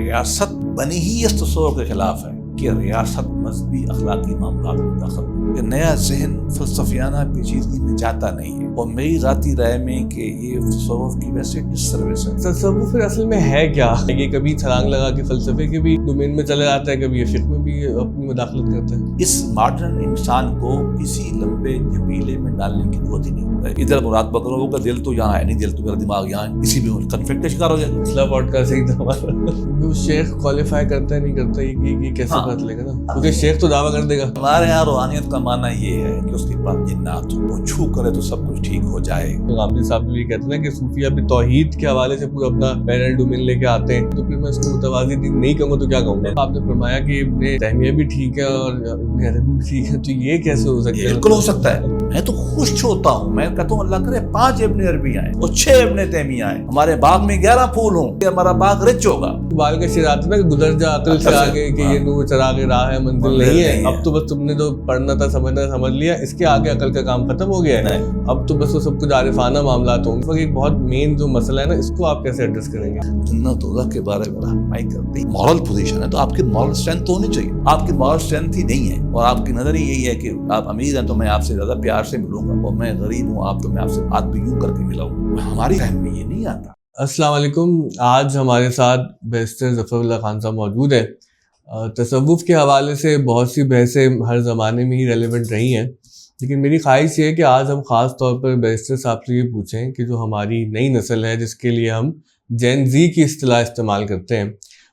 ریاست بنی ہی اس تصور کے خلاف ہے کہ ریاست مذہبی اخلاقی معاملات میں دخل کہ نیا ذہن فلسفیانہ پیچیدگی میں جاتا نہیں ہے، اور میری ذاتی رائے میں کہ یہ تصوف کی ویسے ڈس سروس ہے۔ تصوف پھر اصل میں ہے کیا؟ یہ کبھی چھلانگ لگا کے فلسفے کے بھی ڈومین میں چلے جاتا ہے، کبھی یہ فقہ میں بھی اپنی مداخلت کرتا ہے۔ اس ماڈرن انسان کو کسی لمبے جبیلے میں ڈالنے کی ضرورت ہی نہیں۔ ادھر مراد بکروں کا دل تو یہاں ہے نہیں، دل تو میرا دماغ یہاں ہے، اسی میں کنفلکٹ کا شکار ہو جائے۔ مسئلہ پوڈ کاسٹ ایک دفعہ جو شیخ کوالیفائی کرتا ہے نہیں کرتا، یہ کیسے پتہ لے گا نا؟ کیونکہ شیخ تو دعویٰ کر دے گا۔ ہمارے یہاں روحانیت کا معنی یہ ہے کہ اس کے پاس جنات ہو، وہ چھو کرے تو سب کچھ ٹھیک ہو جائے۔ غامدی صاحب بھی کہتے ہیں کہ صوفیہ بھی توحید کے حوالے سے پورا اپنا پیرل ڈومین لے کے آتے ہیں، تو پھر میں اس کو متوازی دین نہیں کہوں گا تو کیا کہوں گا؟ آپ نے فرمایا کہ ابن تیمیہ بھی ٹھیک ہے اور ابن عربی بھی ٹھیک ہے، تو یہ کیسے ہو سکتا ہے؟ بالکل ہو سکتا ہے۔ میں تو خوش ہوتا ہوں، میں کہتا ہوں اللہ کرے 5 ابن عربی آئیں اور 6 ابن تیمیہ آئیں، ہمارے باغ میں 11 پھول ہوں، ہمارا باغ رچ ہوگا۔ بال کا شعر آتا ہے نا کہ گزر جا عقل سے آگے، کہ یہ نور چراغ راہ ہے منزل نہیں ہے۔ اب تو بس تم نے جو پڑھنا تھا سمجھنا تھا سمجھ لیا، اس کے آگے عقل کا کام ختم ہو گیا ہے، اب تو بس وہ سب کچھ عارفانہ معاملات ہوں۔ ایک بہت مین جو مسئلہ ہے نا، اس کو آپ کیسے ایڈریس کریں گے؟ جنت اللہ کے بارے میں رہنمائی کرتے مورل پوزیشن ہے، تو آپ کی مورل اسٹرینتھ ہونی چاہیے۔ آپ کی مورل اسٹرینتھ ہی نہیں ہے، اور آپ کی نظر ہی یہی ہے کہ آپ امیر ہیں تو میں آپ سے زیادہ پیار سے ملوں گا، اور میں غریب ہوں آپ تو میں آپ سے بات بھی یوں کر کے ملاؤں۔ ہماری فہم میں یہ نہیں آتا۔ السلام علیکم، آج ہمارے ساتھ بیرسٹر ظفر اللہ خان صاحب موجود ہیں۔ تصوف کے حوالے سے بہت سی بحثیں ہر زمانے میں ہی ریلیونٹ رہی ہیں، لیکن میری خواہش یہ ہے کہ آج ہم خاص طور پر بیرسٹر صاحب سے یہ پوچھیں کہ جو ہماری نئی نسل ہے، جس کے لیے ہم جین زی کی اصطلاح استعمال کرتے ہیں،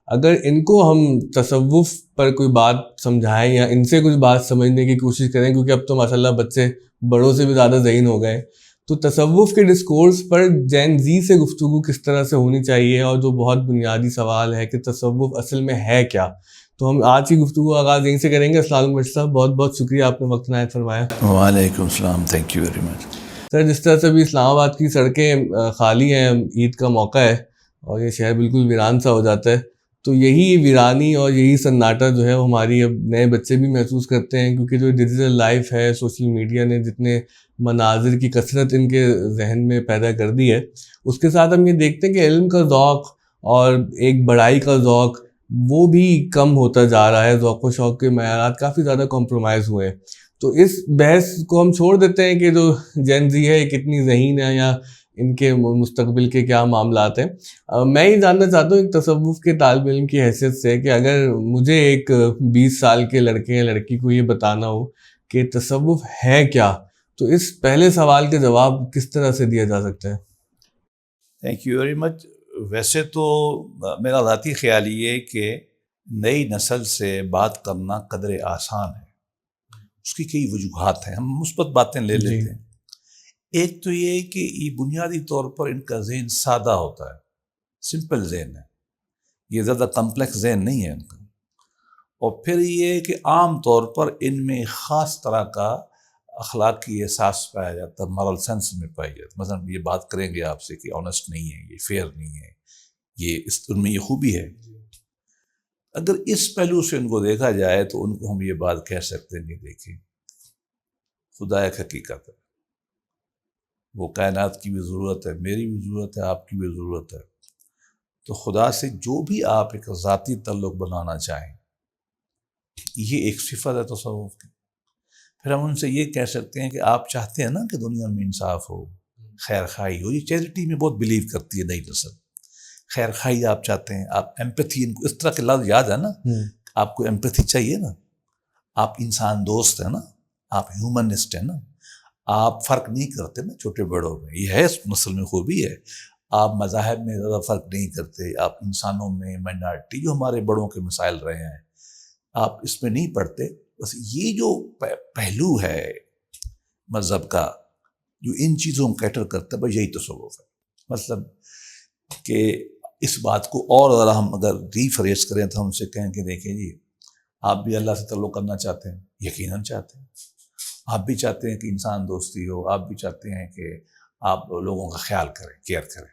اگر ان کو ہم تصوف پر کوئی بات سمجھائیں یا ان سے کچھ بات سمجھنے کی کوشش کریں، کیونکہ اب تو ماشاء اللہ بچے بڑوں سے بھی زیادہ ذہین ہو گئے، تو تصوف کے ڈسکورس پر جین زی سے گفتگو کس طرح سے ہونی چاہیے، اور جو بہت بنیادی سوال ہے کہ تصوف اصل میں ہے کیا، تو ہم آج کی گفتگو آغاز یہیں سے کریں گے۔ السلام علیکم صاحب، بہت بہت شکریہ آپ نے وقت عنایت فرمایا۔ وعلیکم السلام، تھینک یو ویری مچ۔ سر، جس طرح سے بھی اسلام آباد کی سڑکیں خالی ہیں، عید کا موقع ہے اور یہ شہر بالکل ویران سا ہو جاتا ہے، تو یہی ویرانی اور یہی سناٹا جو ہے وہ ہماری اب نئے بچے بھی محسوس کرتے ہیں، کیونکہ جو ڈیجیٹل لائف ہے، سوشل میڈیا نے جتنے مناظر کی کثرت ان کے ذہن میں پیدا کر دی ہے، اس کے ساتھ ہم یہ دیکھتے ہیں کہ علم کا ذوق اور ایک بڑائی کا ذوق وہ بھی کم ہوتا جا رہا ہے، ذوق و شوق کے معیارات کافی زیادہ کمپرومائز ہوئے ہیں۔ تو اس بحث کو ہم چھوڑ دیتے ہیں کہ جو جین زی ہے یہ کتنی ذہین ہے یا ان کے مستقبل کے کیا معاملات ہیں۔ میں یہ جاننا چاہتا ہوں ایک تصوف کے طالب علم کی حیثیت سے کہ اگر مجھے ایک 20 سال کے لڑکے یا لڑکی کو یہ بتانا ہو کہ تصوف ہے کیا، تو اس پہلے سوال کے جواب کس طرح سے دیا جا سکتا ہے؟ Thank you very much. ویسے تو میرا ذاتی خیال یہ ہے کہ نئی نسل سے بات کرنا قدر آسان ہے۔ اس کی کئی وجوہات ہیں، ہم مثبت باتیں لے لیتے ہیں۔ ایک تو یہ کہ یہ بنیادی طور پر ان کا ذہن سادہ ہوتا ہے، سمپل ذہن ہے، یہ زیادہ کمپلیکس ذہن نہیں ہے ان کا۔ اور پھر یہ کہ عام طور پر ان میں خاص طرح کا اخلاقی احساس پایا جاتا ہے، مورل سینس میں پایا جاتا ہے۔ مثلا یہ بات کریں گے آپ سے کہ آنیسٹ نہیں ہے، یہ فیئر نہیں ہے، یہ ان میں یہ خوبی ہے۔ اگر اس پہلو سے ان کو دیکھا جائے تو ان کو ہم یہ بات کہہ سکتے ہیں کہ دیکھیں، خدا ایک حقیقت ہے، وہ کائنات کی بھی ضرورت ہے، میری بھی ضرورت ہے، آپ کی بھی ضرورت ہے۔ تو خدا سے جو بھی آپ ایک ذاتی تعلق بنانا چاہیں، یہ ایک صفت ہے تصوف کی۔ پھر ہم ان سے یہ کہہ سکتے ہیں کہ آپ چاہتے ہیں نا کہ دنیا میں انصاف ہو، خیر خواہی ہو۔ یہ چیریٹی میں بہت بلیو کرتی ہے نئی نسل، خیر خواہی آپ چاہتے ہیں، آپ ایمپتھی، ان کو اس طرح کے لفظ یاد ہے نا، آپ کو ایمپتھی چاہیے نا، آپ انسان دوست ہیں نا، آپ ہیومنسٹ ہیں نا، آپ فرق نہیں کرتے نا چھوٹے بڑوں میں، یہ ہے اس نسل میں خوبی ہے۔ آپ مذاہب میں زیادہ فرق نہیں کرتے، آپ انسانوں میں مائنارٹی جو ہمارے بڑوں کے مسائل رہے ہیں آپ اس میں نہیں پڑھتے۔ بس یہ جو پہلو ہے مذہب کا جو ان چیزوں کو کیٹر کرتا ہے، بس یہی تصوف ہے۔ مطلب کہ اس بات کو اور ذرا ہم اگر ریفریز کریں تو ہم سے کہیں کہ دیکھیں جی، آپ بھی اللہ سے تعلق کرنا چاہتے ہیں، یقیناً چاہتے ہیں، آپ بھی چاہتے ہیں کہ انسان دوستی ہو، آپ بھی چاہتے ہیں کہ آپ لوگوں کا خیال کریں، کیئر کریں،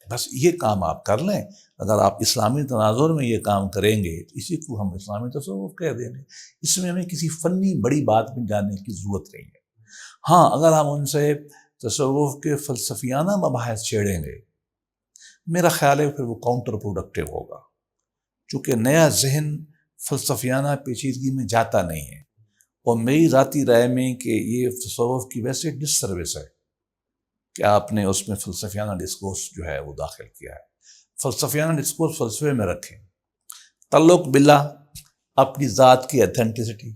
بس یہ کام آپ کر لیں۔ اگر آپ اسلامی تناظر میں یہ کام کریں گے، اسی کو ہم اسلامی تصوف کہہ دیں گے۔ اس میں ہمیں کسی فنی بڑی بات میں جاننے کی ضرورت نہیں ہے۔ ہاں، اگر ہم ان سے تصوف کے فلسفیانہ مباحث چھیڑیں گے، میرا خیال ہے پھر وہ کاؤنٹر پروڈکٹیو ہوگا، چونکہ نیا ذہن فلسفیانہ پیچیدگی میں جاتا نہیں ہے، اور میری ذاتی رائے میں کہ یہ تصوف کی ویسے ڈس سروس ہے کہ آپ نے اس میں فلسفیانہ ڈسکورس جو ہے وہ داخل کیا ہے۔ فلسفیانہ ڈسکورس فلسفے میں رکھیں، تعلق باللہ، اپنی ذات کی اتھینٹسٹی،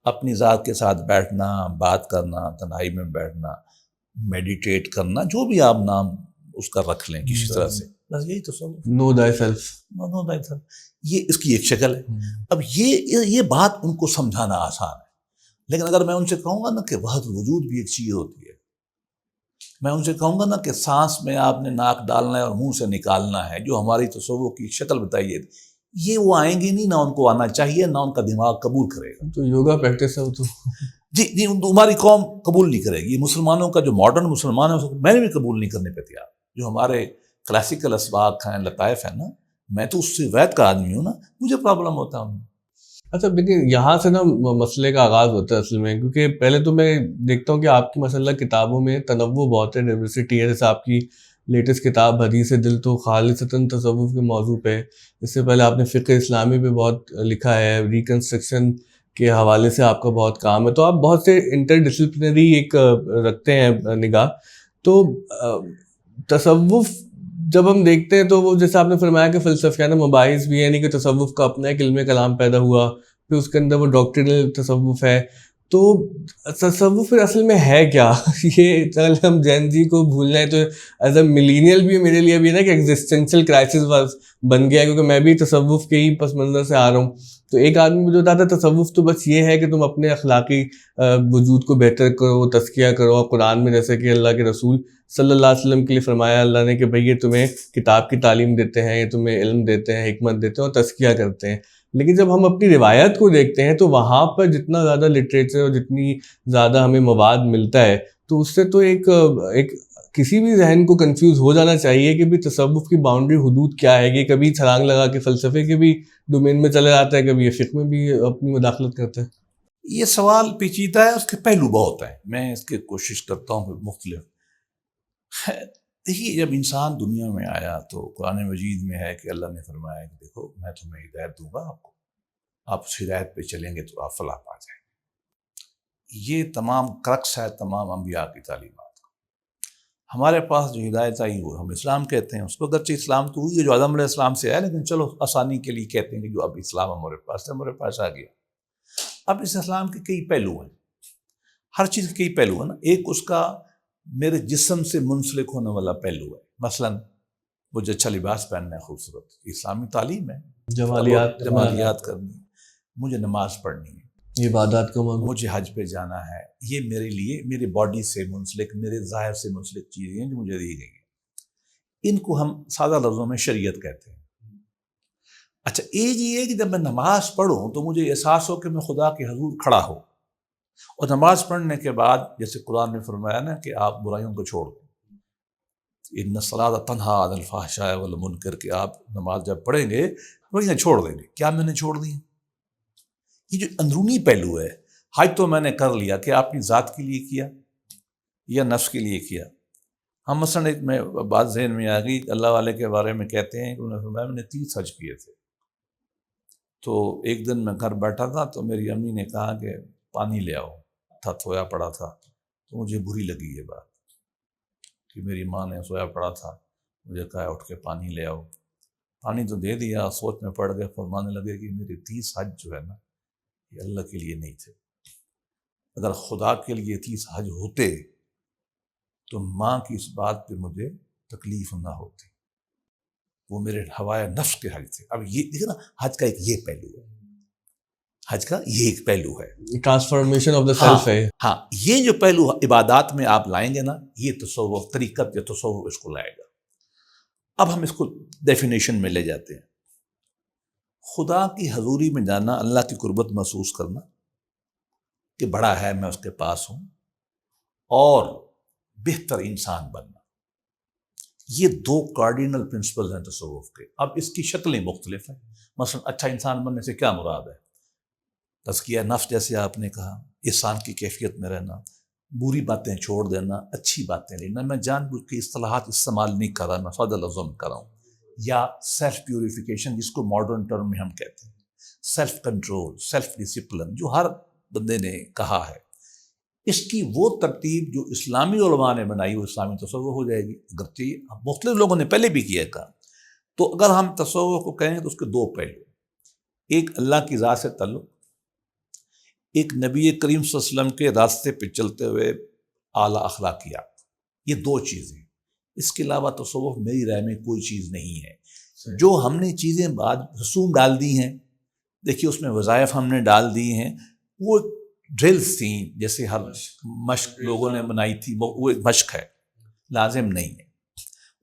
اپنی ذات کے ساتھ بیٹھنا، بات کرنا، تنہائی میں بیٹھنا، میڈیٹیٹ کرنا، جو بھی آپ نام اس کا رکھ لیں کسی طرح سے، بس یہی تصوف۔ نو دائی سیلف، نو دائی سیلف، یہ اس کی ایک شکل ہے۔ اب یہ بات ان کو سمجھانا آسان ہے، لیکن اگر میں ان سے کہوں گا نا کہ وحدت الوجود بھی ایک چیز ہوتی ہے، میں ان سے کہوں گا نا کہ سانس میں آپ نے ناک ڈالنا ہے اور منہ سے نکالنا ہے، جو ہماری تصوف کی شکل بتائیے، یہ وہ آئیں گے نہیں، نہ ان کو آنا چاہیے، نہ ان کا دماغ قبول کرے گا۔ تو یوگا پریکٹس ہے وہ تو جی ہماری قوم قبول نہیں کرے گی، مسلمانوں کا جو ماڈرن مسلمان ہے میں نے بھی قبول نہیں کرنے پہ تیار۔ جو ہمارے کلاسیکل اسباق ہیں، لطائف ہیں نا، میں تو اس سے وید کا آدمی ہوں نا، مجھے پرابلم ہوتا ہے۔ اچھا لیکن یہاں سے نا مسئلے کا آغاز ہوتا ہے اصل میں، کیونکہ پہلے تو میں دیکھتا ہوں کہ آپ کی ماشاء اللہ کتابوں میں تنوع بہت ہے، ڈائیورسٹی ہے، جیسے آپ کی لیٹسٹ کتاب حدیث دل تو خالصتاً تصوف کے موضوع پہ، اس سے پہلے آپ نے فقہ اسلامی پہ بہت لکھا ہے، ریکنسٹرکشن کے حوالے سے آپ کا بہت کام ہے، تو آپ بہت سے انٹر ڈسپلنری ایک رکھتے ہیں نگاہ۔ تو تصوف جب ہم دیکھتے ہیں تو وہ جیسے آپ نے فرمایا کہ فلسفیانہ مباحث بھی ہیں، یعنی کہ تصوف کا اپنا ایک علم کلام پیدا ہوا، پھر اس کے اندر وہ ڈاکٹرنل تصوف ہے، تو تصوف پھر اصل میں ہے کیا؟ یہ اگر ہم جین جی کو بھولنا ہے تو ایز اے ملینیل بھی میرے لیے بھی نا کہ ایگزسٹینشیل کرائسس بن گیا ہے، کیونکہ میں بھی تصوف کے ہی پس منظر سے آ رہا ہوں۔ تو ایک آدمی مجھے بتاتا ہے تصوف تو بس یہ ہے کہ تم اپنے اخلاقی وجود کو بہتر کرو، تزکیہ کرو، قرآن میں جیسے کہ اللہ کے رسول صلی اللہ علیہ وسلم کے لیے فرمایا اللہ نے کہ بھئی یہ تمہیں کتاب کی تعلیم دیتے ہیں، یہ تمہیں علم دیتے ہیں، حکمت دیتے ہیں اور تزکیہ کرتے ہیں۔ لیکن جب ہم اپنی روایت کو دیکھتے ہیں تو وہاں پر جتنا زیادہ لٹریچر اور جتنی زیادہ ہمیں مواد ملتا ہے تو اس سے تو ایک کسی بھی ذہن کو کنفیوز ہو جانا چاہیے کہ بھی تصوف کی باؤنڈری حدود کیا ہے، کہ کبھی چھلانگ لگا کے فلسفے کے بھی ڈومین میں چلے جاتا ہے، کبھی یہ فقہ میں بھی اپنی مداخلت کرتا ہے۔ یہ سوال پیچیدہ ہے، اس کے پہلو بہت ہیں، میں اس کی کوشش کرتا ہوں مختلف۔ دیکھیے جب انسان دنیا میں آیا تو قرآن مجید میں ہے کہ اللہ نے فرمایا کہ دیکھو میں تمہیں ہدایت دوں گا، آپ اس ہدایت پہ چلیں گے تو آپ فلاح پا جائیں گے۔ یہ تمام کرکس ہے تمام انبیاء کی تعلیمات کا۔ ہمارے پاس جو ہدایت آئی وہ ہم اسلام کہتے ہیں، اس کو اگرچہ اسلام تو ہوئی ہے جو آدم علیہ السلام سے ہے، لیکن چلو آسانی کے لیے کہتے ہیں کہ جو اب اسلام ہمارے پاس آ گیا۔ اب اس اسلام کے کئی پہلو ہیں، ہر چیز کے کئی پہلو ہیں نا۔ ایک اس کا میرے جسم سے منسلک ہونے والا پہلو ہے، مثلاً مجھے اچھا لباس پہننا ہے، خوبصورت، اسلامی تعلیم ہے، جمالیات کرنی ہے، مجھے نماز پڑھنی ہے، عبادات کا معاملہ، مجھے حج پہ جانا ہے، یہ میرے لیے میری باڈی سے منسلک، میرے ظاہر سے منسلک چیزیں ہیں جو مجھے دی گئی ہیں۔ ان کو ہم سادہ لفظوں میں شریعت کہتے ہیں۔ اچھا ایک یہ ہے کہ جب میں نماز پڑھوں تو مجھے احساس ہو کہ میں خدا کے حضور کھڑا ہوں، اور نماز پڑھنے کے بعد جیسے قرآن نے فرمایا نا کہ آپ برائیوں کو چھوڑ دیں، ان الصلاۃ تنہیٰ عن الفحشاء والمنکر، کہ آپ نماز جب پڑھیں گے برائیاں چھوڑ دیں گے۔ کیا میں نے چھوڑ دی؟ یہ جو اندرونی پہلو ہے، حج تو میں نے کر لیا، کہ اپنی ذات کے لیے کیا یا نفس کے لیے کیا؟ ہم مثلاً ایک میں بات ذہن میں آ گئی، اللہ والے کے بارے میں کہتے ہیں کہ انہوں نے فرمایا میں نے 30 حج کیے تھے۔ تو ایک دن میں گھر بیٹھا تھا تو میری امی نے کہا کہ پانی لے آؤ، سویا پڑا تھا، تو مجھے بری لگی یہ بات کہ میری ماں نے سویا پڑا تھا، مجھے کہا اٹھ کے پانی لے آؤ۔ پانی تو دے دیا، سوچ میں پڑ گئے، فرمانے لگے کہ میرے 30 حج جو ہے نا یہ اللہ کے لیے نہیں تھے۔ اگر خدا کے لیے 30 حج ہوتے تو ماں کی اس بات پہ مجھے تکلیف نہ ہوتی، وہ میرے ہوائے نفس کے حج تھے۔ اب یہ دیکھیں نا، حج کا ایک یہ پہلو ہے، حج کا یہ ایک پہلو ہے، ٹرانسفارمیشن آف دا سیلف ہے۔ ہاں یہ جو پہلو عبادات میں آپ لائیں گے نا، یہ تصوف طریقت یا تصوف اس کو لائے گا۔ اب ہم اس کو ڈیفینیشن میں لے جاتے ہیں۔ خدا کی حضوری میں جانا، اللہ کی قربت محسوس کرنا کہ بڑا ہے، میں اس کے پاس ہوں، اور بہتر انسان بننا، یہ 2 کارڈینل پرنسپل ہیں تصوف کے۔ اب اس کی شکلیں مختلف ہیں۔ مثلا اچھا انسان بننے سے کیا مراد ہے؟ تزکیہ نفس جیسے آپ نے کہا، احسان کی کیفیت میں رہنا، بری باتیں چھوڑ دینا، اچھی باتیں لینا۔ میں جان بوجھ کے اصطلاحات استعمال نہیں کر رہا، میں سادہ لفظوں میں کر رہا ہوں یا سیلف پیوریفیکیشن جس کو ماڈرن ٹرم میں ہم کہتے ہیں، سیلف کنٹرول، سیلف ڈسپلن جو ہر بندے نے کہا ہے، اس کی وہ ترتیب جو اسلامی علماء نے بنائی وہ اسلامی تصوف ہو جائے گی۔ اگرچہ مختلف لوگوں نے پہلے بھی کیا کہا، تو اگر ہم تصوف کو کہیں تو اس کے دو پہلو، ایک اللہ کی ذات سے تعلق، ایک نبی کریم صلی اللہ علیہ وسلم کے راستے پہ چلتے ہوئے اعلیٰ اخلاقیات، یہ دو چیزیں۔ اس کے علاوہ تصوف میری رائے میں کوئی چیز نہیں ہے۔ جو ہم نے چیزیں بعد رسوم ڈال دی ہیں، دیکھیے اس میں وظائف ہم نے ڈال دی ہیں، وہ ڈرلز تھیں، جیسے ہر مشق لوگوں نے بنائی تھی، وہ ایک مشق ہے، لازم نہیں ہے۔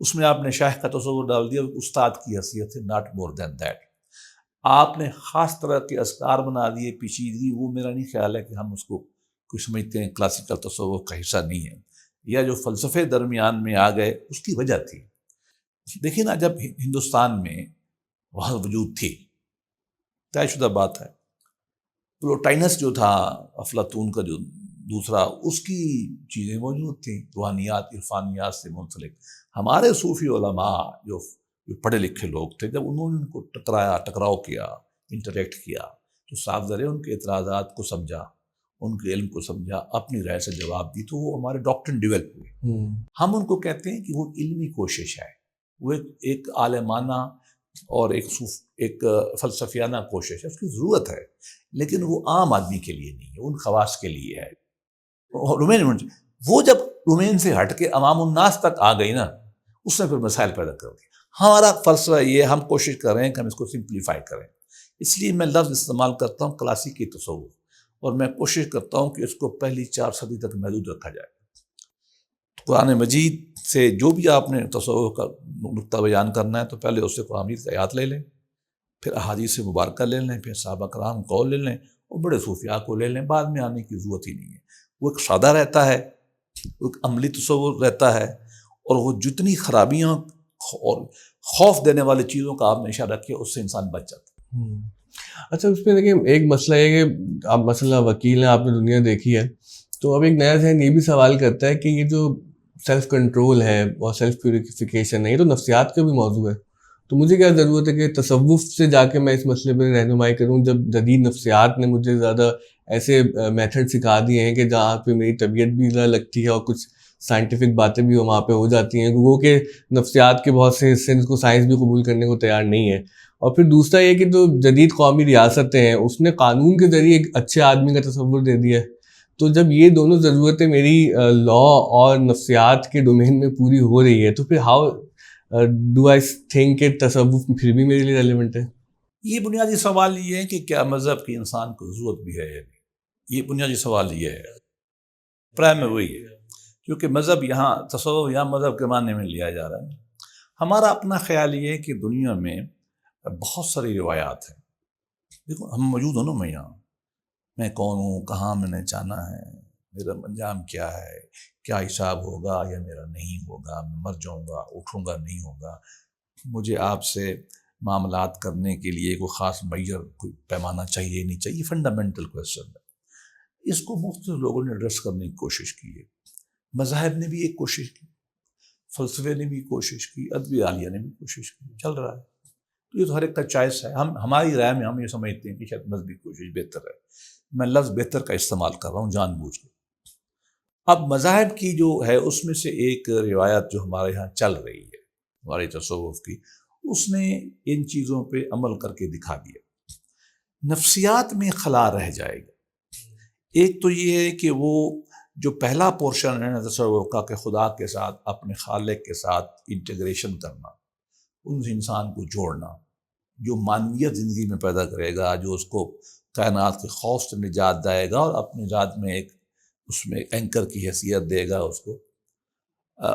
اس میں آپ نے شیخ کا تصور ڈال دیا، استاد کی حیثیت ہے، ناٹ مور دین دیٹ۔ آپ نے خاص طرح کے اذکار بنا دیے، پیچیدگی، وہ میرا نہیں خیال ہے کہ ہم اس کو کوئی سمجھتے ہیں کلاسیکل تصور کا حصہ نہیں ہے، یا جو فلسفے درمیان میں آ گئے اس کی وجہ تھی۔ دیکھیں نا، جب ہندوستان میں وہاں وجود تھی، طے شدہ بات ہے، پلوٹائنس جو تھا افلاطون کا جو دوسرا، اس کی چیزیں موجود تھیں، روحانیات عرفانیات سے منسلک۔ ہمارے صوفی علماء جو پڑھے لکھے لوگ تھے، جب انہوں نے ان کو ٹکراؤ کیا، انٹریکٹ کیا، تو صاف ظاہر ان کے اعتراضات کو سمجھا، ان کے علم کو سمجھا، اپنی رائے سے جواب دی، تو وہ ہمارے ڈاکٹرن ڈیولپ ہوئے۔ ہم ان کو کہتے ہیں کہ وہ علمی کوشش ہے، وہ ایک عالمانہ اور ایک فلسفیانہ کوشش ہے، اس کی ضرورت ہے، لیکن وہ عام آدمی کے لیے نہیں ہے، ان خواص کے لیے ہے۔ وہ جب ڈومین سے ہٹ کے عوام الناس تک آ گئی نا، اس نے پھر مسائل پیدا کر دی۔ ہمارا فلسفہ یہ، ہم کوشش کر رہے ہیں کہ ہم اس کو سمپلیفائی کریں، اس لیے میں لفظ استعمال کرتا ہوں کلاسیکی تصوف، اور میں کوشش کرتا ہوں کہ اس کو پہلی 4 صدی تک محدود رکھا جائے۔ قرآن مجید سے جو بھی آپ نے تصوف کا نقطہ بیان کرنا ہے، تو پہلے اس سے قرآن مجید کی آیات لے لیں، پھر احادیث مبارکہ لے لیں، پھر صحابہ کرام قول لے لیں، اور بڑے صوفیاء کو لے لیں، بعد میں آنے کی ضرورت ہی نہیں ہے۔ وہ ایک سادہ رہتا ہے، وہ ایک عملی تصور رہتا ہے، اور وہ جتنی خرابیاں اور خوف دینے والی چیزوں کا آپ نشہ رکھے، اس سے انسان بچ جاتا ہے۔ اچھا، اس میں دیکھیں ایک مسئلہ یہ کہ آپ مسئلہ وکیل ہیں، آپ نے دنیا دیکھی ہے، تو اب ایک نیا ذہن یہ بھی سوال کرتا ہے کہ یہ جو سیلف کنٹرول ہے اور سیلف پیوریفیکیشن ہے، یہ تو نفسیات کا بھی موضوع ہے، تو مجھے کیا ضرورت ہے کہ تصوف سے جا کے میں اس مسئلے پہ رہنمائی کروں، جب جدید نفسیات نے مجھے زیادہ ایسے میتھڈ سکھا دیے ہیں کہ جہاں پہ میری طبیعت بھی لگتی ہے اور کچھ سائنٹیفک باتیں بھی وہاں پہ ہو جاتی ہیں، وہ کہ نفسیات کے بہت سے حصے کو سائنس بھی قبول کرنے کو تیار نہیں ہے۔ اور پھر دوسرا یہ کہ جو جدید قومی ریاستیں ہیں، اس نے قانون کے ذریعے ایک اچھے آدمی کا تصور دے دیا ہے، تو جب یہ دونوں ضرورتیں میری لا اور نفسیات کے ڈومین میں پوری ہو رہی ہے، تو پھر ہاؤ ڈو آئی تھنک کہ تصوف پھر بھی میرے لیے ریلیونٹ ہے؟ یہ بنیادی سوال یہ ہے کہ کیا مذہب کی انسان کو ضرورت بھی ہے یا نہیں، یہ بنیادی سوال یہ ہے، پرائم میں وہی ہے، کیونکہ مذہب یہاں تصوف یہاں مذہب کے معنی میں لیا جا رہا ہے۔ ہمارا اپنا خیال یہ ہے کہ دنیا میں بہت ساری روایات ہیں، دیکھو ہم موجود ہوں نا، میں یہاں، میں کون ہوں، کہاں میں نے جانا ہے، میرا انجام کیا ہے، کیا حساب ہوگا یا میرا نہیں ہوگا، میں مر جاؤں گا، اٹھوں گا نہیں ہوگا، مجھے آپ سے معاملات کرنے کے لیے کوئی خاص معیار، کوئی پیمانہ چاہیے نہیں چاہیے، فنڈامنٹل کویسچن ہے۔ اس کو مختلف لوگوں نے ایڈریس کرنے کی کوشش کی ہے، مذاہب نے بھی ایک کوشش کی، فلسفے نے بھی کوشش کی، ادبی عالیہ نے بھی کوشش کی، چل رہا ہے۔ تو یہ تو ہر ایک کا چوائس ہے، ہماری رائے میں ہم یہ سمجھتے ہیں کہ شاید مذہبی کوشش بہتر ہے۔ میں لفظ بہتر کا استعمال کر رہا ہوں جان بوجھ کے۔ اب مذاہب کی جو ہے، اس میں سے ایک روایت جو ہمارے یہاں چل رہی ہے، ہماری تصوف کی، اس نے ان چیزوں پہ عمل کر کے دکھا دیا۔ نفسیات میں خلا رہ جائے گا۔ ایک تو یہ ہے کہ وہ جو پہلا پورشن ہے تصوف کا، کہ خدا کے ساتھ، اپنے خالق کے ساتھ انٹیگریشن کرنا، ان انسان کو جوڑنا، جو معنویت زندگی میں پیدا کرے گا، جو اس کو کائنات کے خوف سے نجات دے گا، اور اپنی ذات میں ایک اس میں اینکر کی حیثیت دے گا اس کو۔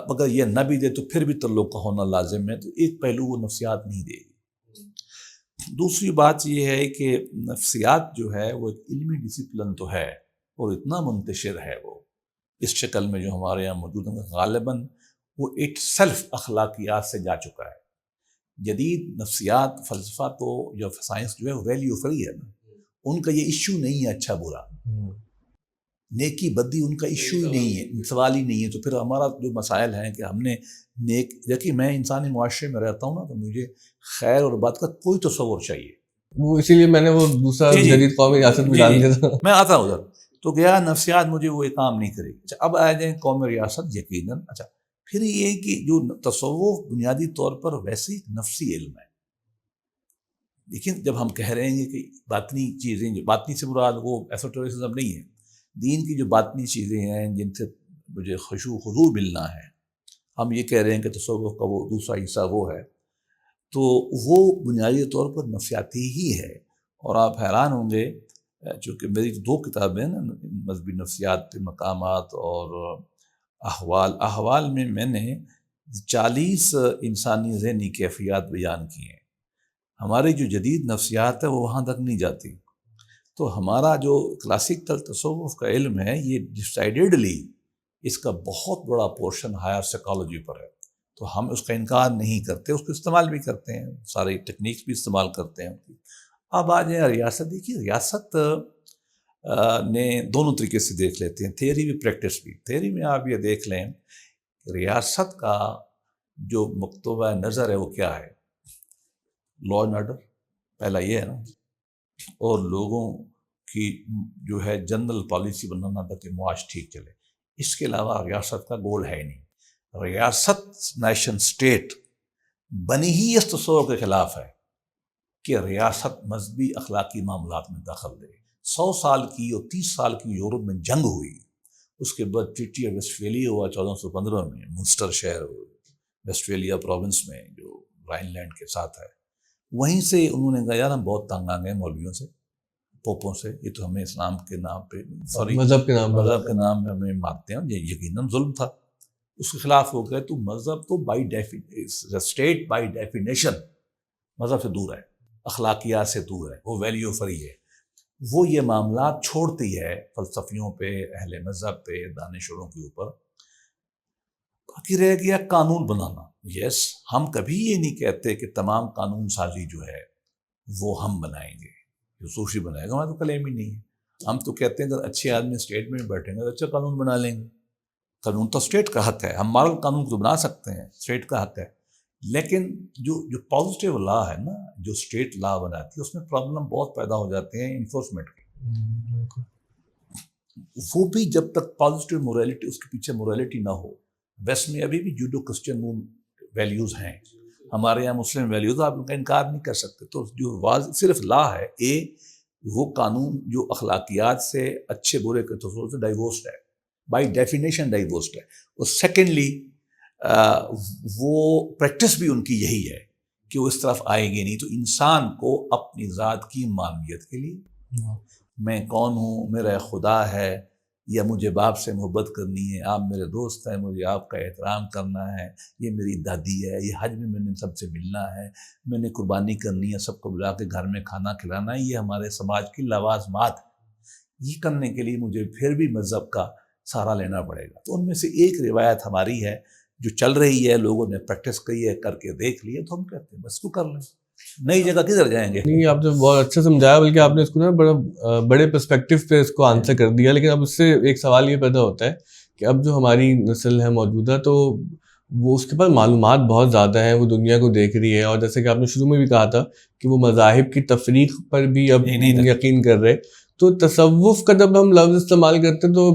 مگر یہ نہ بھی دے تو پھر بھی تعلق کا ہونا لازم ہے، تو ایک پہلو وہ نفسیات نہیں دے گی۔ دوسری بات یہ ہے کہ نفسیات جو ہے وہ ایک علمی ڈسپلن تو ہے، اور اتنا منتشر ہے وہ اس شکل میں جو ہمارے یہاں موجود ہے، غالباً وہ ایک سیلف اخلاقیات سے جا چکا ہے۔ جدید نفسیات فلسفہ تو یا سائنس جو ہے وہ ویلیو فری ہے نا، ان کا یہ ایشو نہیں ہے اچھا برا۔ نیکی بدی ان کا ایشو ہی نہیں ہے، سوال ہی نہیں ہے. تو پھر ہمارا جو مسائل ہیں کہ ہم نے دیکھیے میں انسانی معاشرے میں رہتا ہوں نا، تو مجھے خیر اور بد کا کوئی تصور چاہیے. وہ اسی لیے میں نے وہ دوسرا جدید قومی ریاست میں ڈال دیا تھا. میں آتا ہوں ادھر تو گیا نفسیات مجھے وہ کام نہیں کرے گی. اچھا اب آ جائیں قومی ریاست، یقیناً. اچھا پھر یہ کہ جو تصوف بنیادی طور پر ویسے ہی نفسی علم ہے. لیکن جب ہم کہہ رہے ہیں کہ باطنی چیزیں، جو باطنی سے مراد وہ ایسوٹریسزم نہیں ہے، دین کی جو باطنی چیزیں ہیں جن سے مجھے خشوع خضوع ملنا ہے، ہم یہ کہہ رہے ہیں کہ تصوف کا وہ دوسرا حصہ وہ ہے، تو وہ بنیادی طور پر نفسیاتی ہی ہے. اور آپ حیران ہوں گے، چونکہ میری 2 کتابیں ہیں نا، مذہبی نفسیات پہ مقامات اور احوال میں نے 40 انسانی ذہنی کیفیات بیان کی ہیں. ہماری جو جدید نفسیات ہے وہ وہاں تک نہیں جاتی. تو ہمارا جو کلاسیکل تصوف کا علم ہے یہ ڈیسائیڈڈلی اس کا بہت بڑا پورشن ہائر سائیکالوجی پر ہے. تو ہم اس کا انکار نہیں کرتے، اس کو استعمال بھی کرتے ہیں، سارے ٹیکنیکس بھی استعمال کرتے ہیں. اب آ جائیں ریاست. دیکھیے ریاست نے دونوں طریقے سے دیکھ لیتے ہیں، تھیوری بھی پریکٹس بھی. تھیوری میں آپ یہ دیکھ لیں ریاست کا جو مکتوبہ نظر ہے وہ کیا ہے، لا اینڈ آرڈر پہلا یہ ہے نا، اور لوگوں کی جو ہے جنرل پالیسی بنانا تاکہ معاش ٹھیک چلے. اس کے علاوہ ریاست کا گول ہے ہی نہیں. ریاست نیشن سٹیٹ بنی ہی اس تصور کے خلاف ہے کہ ریاست مذہبی اخلاقی معاملات میں دخل دے. 100 سال کی اور 30 سال کی یورپ میں جنگ ہوئی، اس کے بعد ٹریٹی آف ویسٹفیلیا ہوا 1415 میں، منسٹر شہر ویسٹفیلیا پروونس میں جو رائن لینڈ کے ساتھ ہے. وہیں سے انہوں نے کہا یار ہم بہت تنگ آ گئے مولویوں سے، پوپوں سے، یہ تو ہمیں اسلام کے نام پہ مذہب کے نام پہ ہمیں مارتے ہیں. یہ یقیناً ظلم تھا. اس کے خلاف ہو گئے. تو مذہب تو اسٹیٹ بائی ڈیفینیشن مذہب سے دور ہے، اخلاقیات سے دور ہے، وہ ویلیو فری ہے. وہ یہ معاملات چھوڑتی ہے فلسفیوں پہ، اہل مذہب پہ، دانشوروں کے اوپر. باقی رہ گیا قانون بنانا. یس ہم کبھی یہ نہیں کہتے کہ تمام قانون سازی جو ہے وہ ہم بنائیں گے، جو سوشی بنائے گا، ہمارا تو کلیم ہی نہیں ہے. ہم تو کہتے ہیں اگر اچھے آدمی اسٹیٹ میں بیٹھیں گے تو اچھا قانون بنا لیں گے. قانون تو اسٹیٹ کا حق ہے، ہم ماڈل قانون تو بنا سکتے ہیں، اسٹیٹ کا حق ہے. لیکن جو پازیٹیو لا ہے نا، جو اسٹیٹ لا بناتی ہے، اس میں پرابلم بہت پیدا ہو جاتے ہیں انفورسمنٹ کے. وہ بھی جب تک پازیٹیو موریلٹی، اس کے پیچھے موریلٹی نہ ہو. ویسٹ میں ابھی بھی جوڈو کرسچن ویلیوز ہیں، ہمارے یہاں مسلم ویلیوز، آپ ان کا انکار نہیں کر سکتے. تو جو صرف لا ہے، وہ قانون جو اخلاقیات سے، اچھے برے کے تصور سے ڈائیورسڈ ہے، بائی ڈیفینیشن ڈائیورسڈ ہے. اور سیکنڈلی وہ پریکٹس بھی ان کی یہی ہے کہ وہ اس طرف آئے گی نہیں. تو انسان کو اپنی ذات کی معلومیت کے لیے، میں کون ہوں، میرا خدا ہے، یا مجھے باپ سے محبت کرنی ہے، آپ میرے دوست ہیں، مجھے آپ کا احترام کرنا ہے، یہ میری دادی ہے، یہ حج میں نے سب سے ملنا ہے، میں نے قربانی کرنی ہے، سب کو بلا کے گھر میں کھانا کھلانا ہے، یہ ہمارے سماج کی لوازمات ہے. یہ کرنے کے لیے مجھے پھر بھی مذہب کا سہارا لینا پڑے گا. تو ان میں سے ایک روایت ہماری ہے جو چل رہی ہے، لوگوں نے پریکٹس کی ہے، کر کے دیکھ لی ہے، تو ہم کہتے ہیں بس کو کر لیں، نئی جگہ کدھر جائیں گے. نہیں آپ نے بہت اچھا سمجھایا، بلکہ آپ نے اس کو نا بڑے پرسپیکٹیو پہ اس کو آنسر کر دیا. لیکن اب اس سے ایک سوال یہ پیدا ہوتا ہے کہ اب جو ہماری نسل ہے موجودہ، تو وہ اس کے پاس معلومات بہت زیادہ ہیں، وہ دنیا کو دیکھ رہی ہے، اور جیسے کہ آپ نے شروع میں بھی کہا تھا کہ وہ مذاہب کی تفریق پر بھی اب یقین کر رہے. تو تصوف کا جب ہم لفظ استعمال کرتے ہیں تو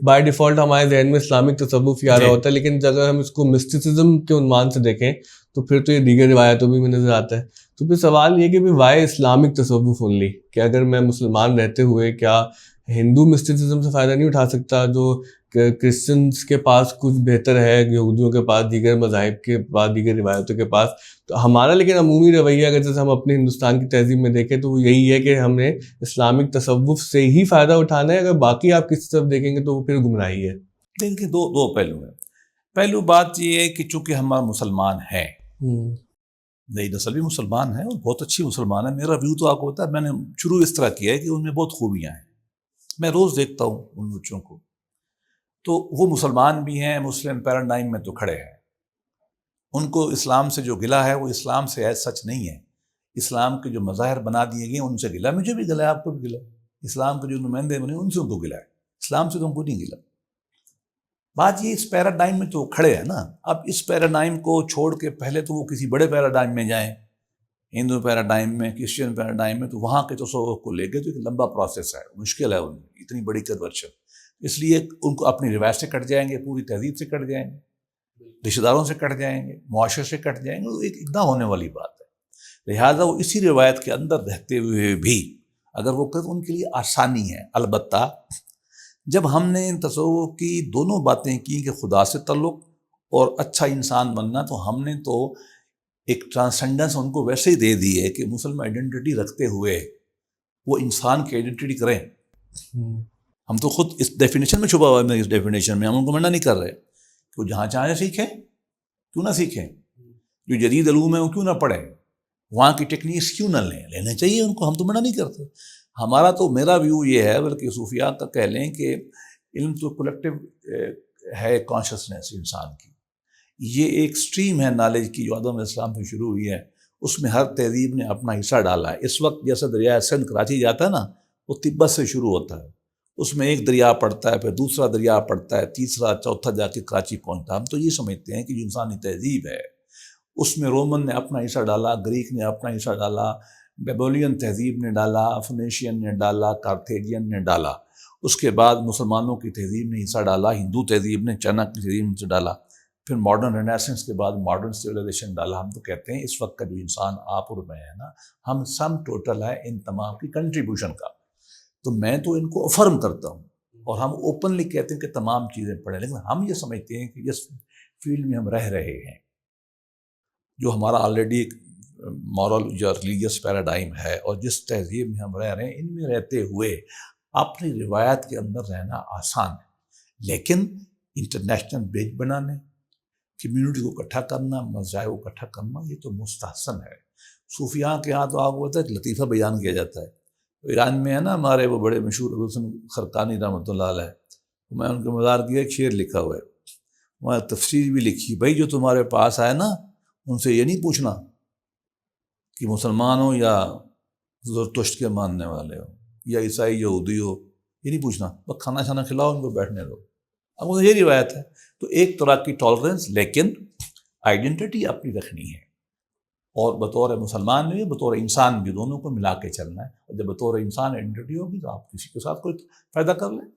بائی ڈیفالٹ ہمارے ذہن میں اسلامک تصوف ہی آ رہا ہوتا ہے. لیکن اگر ہم اس کو مسٹسزم کے عنوان سے دیکھیں تو پھر تو یہ دیگر روایتوں میں نظر آتا ہے. تو پھر سوال یہ کہ وائی اسلامک تصوف اونلی، کہ اگر میں مسلمان رہتے ہوئے کیا ہندو مسٹسزم سے فائدہ نہیں اٹھا سکتا، جو کرسچنس کے پاس کچھ بہتر ہے، یہودیوں کے پاس، دیگر مذاہب کے پاس، دیگر روایتوں کے پاس. تو ہمارا لیکن عمومی رویہ اگر جیسے ہم اپنے ہندوستان کی تہذیب میں دیکھیں تو وہ یہی ہے کہ ہم نے اسلامک تصوف سے ہی فائدہ اٹھانا ہے. اگر باقی آپ کس طرف دیکھیں گے تو وہ پھر گمراہی ہے. دیکھیں دو پہلو ہیں. پہلو بات یہ ہے کہ چونکہ ہم مسلمان ہیں، نئی نسل بھی مسلمان ہے اور بہت اچھی مسلمان ہے. میرا ویو تو آپ کو پتا ہے، میں نے شروع اس طرح کیا ہے کہ ان میں بہت خوبیاں ہیں. میں روز دیکھتا ہوں ان بچوں کو، تو وہ مسلمان بھی ہیں، مسلم پیراڈائم میں تو کھڑے ہیں. ان کو اسلام سے جو گلا ہے وہ اسلام سے ایز سچ نہیں ہے. اسلام کے جو مظاہر بنا دیے گئے ان سے گلا، مجھے بھی گلا ہے، آپ کو بھی گلا ہے. اسلام کے جو نمائندے بنے ان سے ان کو گلا ہے. اسلام سے تو ہم کو نہیں گلا. بات یہ اس پیراڈائم میں تو کھڑے ہیں نا. اب اس پیراڈائم کو چھوڑ کے پہلے تو وہ کسی بڑے پیراڈائم میں جائیں, ہندو پیراڈائم میں, کرسچن پیراڈائم میں, تو وہاں کے تصوف کو لے کے تو ایک لمبا پروسیس ہے, مشکل ہے ان میں اتنی بڑی کنورشن. اس لیے ان کو اپنی روایت سے کٹ جائیں گے, پوری تہذیب سے کٹ جائیں گے, رشتہ داروں سے کٹ جائیں گے, معاشرے سے کٹ جائیں گے. وہ ایک نہ ہونے والی بات ہے. لہٰذا وہ اسی روایت کے اندر رہتے ہوئے بھی اگر وہ کریں تو ان کے لیے آسانی ہے. البتہ جب ہم نے تصوف کی دونوں باتیں کی کہ خدا سے تعلق اور اچھا انسان بننا, تو ہم نے تو ایک ٹرانسینڈنس ان کو ویسے ہی دے دی ہے کہ مسلم آئیڈینٹی رکھتے ہوئے وہ انسان کی آئیڈینٹی کریں. ہم تو خود اس ڈیفینیشن میں چھپا ہوا ہے, اس ڈیفینیشن میں ہم ان کو منع نہیں کر رہے کہ وہ جہاں چاہیں سیکھیں, کیوں نہ سیکھیں, جو جدید علوم ہے وہ کیوں نہ پڑھیں, وہاں کی ٹیکنیکس کیوں نہ لینے چاہیے ان کو, ہم تو منع نہیں کرتے. ہمارا تو میرا ویو یہ ہے, بلکہ صوفیاء کا کہہ لیں کہ علم تو کلیکٹیو ہے کانشسنس انسان کی, یہ ایک سٹریم ہے نالج کی جو آدم علیہ السلام سے شروع ہوئی ہے, اس میں ہر تہذیب نے اپنا حصہ ڈالا ہے. اس وقت جیسے دریائے سندھ کراچی جاتا ہے نا, وہ تبت سے شروع ہوتا ہے, اس میں ایک دریا پڑتا ہے, پھر دوسرا دریا پڑتا ہے, تیسرا چوتھا جا کے کراچی پہنچتا ہے. ہم تو یہ سمجھتے ہیں کہ جو انسانی تہذیب ہے اس میں رومن نے اپنا حصہ ڈالا, گریک نے اپنا حصہ ڈالا, بیبولین تہذیب نے ڈالا, فنیشین نے ڈالا, کارتھیجین نے ڈالا, اس کے بعد مسلمانوں کی تہذیب نے حصہ ڈالا, ہندو تہذیب نے, چائنا کی تہذیب نے ڈالا, پھر ماڈرن رینیسنس کے بعد ماڈرن سویلائزیشن ڈالا. ہم تو کہتے ہیں اس وقت کا جو انسان آپ اور میں ہے نا, ہم سم ٹوٹل ہے ان تمام کی کنٹریبیوشن کا. تو میں تو ان کو افرم کرتا ہوں اور ہم اوپنلی کہتے ہیں کہ تمام چیزیں پڑھیں, لیکن ہم یہ سمجھتے ہیں کہ جس فیلڈ میں ہم رہ رہے ہیں, جو ہمارا آلریڈی ایک مورل یا ریلیجیس پیراڈائم ہے, اور جس تہذیب میں ہم رہ رہے ہیں, ان میں رہتے ہوئے اپنی روایت کے اندر رہنا آسان ہے. لیکن انٹرنیشنل برج بنانے, کمیونٹی کو اکٹھا کرنا, مذاہب کو اکٹھا کرنا, یہ تو مستحسن ہے. صوفیاء کے ہاں تو آپ کو پتہ ہے ایک لطیفہ بیان کیا جاتا ہے. ایران میں ہے نا ہمارے وہ بڑے مشہور ابو الحسن خرقانی رحمۃ اللہ علیہ, میں ان کے مزار کی ایک شعر لکھا ہوا ہے, وہاں تفسیر بھی لکھی, بھائی جو تمہارے پاس آئے نا ان سے یہ نہیں پوچھنا کہ مسلمان ہو یا زرتشت کے ماننے والے ہو یا عیسائی یہودی ہو, یہ نہیں پوچھنا, بس کھانا چھانا کھلاؤ, ان کو بیٹھنے دو. اب مجھے یہ روایت ہے. تو ایک طرح کی ٹالرنس, لیکن آئیڈینٹی اپنی رکھنی ہے, اور بطور مسلمان بھی بطور انسان بھی, دونوں کو ملا کے چلنا ہے. اور جب بطور انسان آئیڈینٹی ہوگی تو آپ کسی کے ساتھ کوئی فائدہ کر لیں.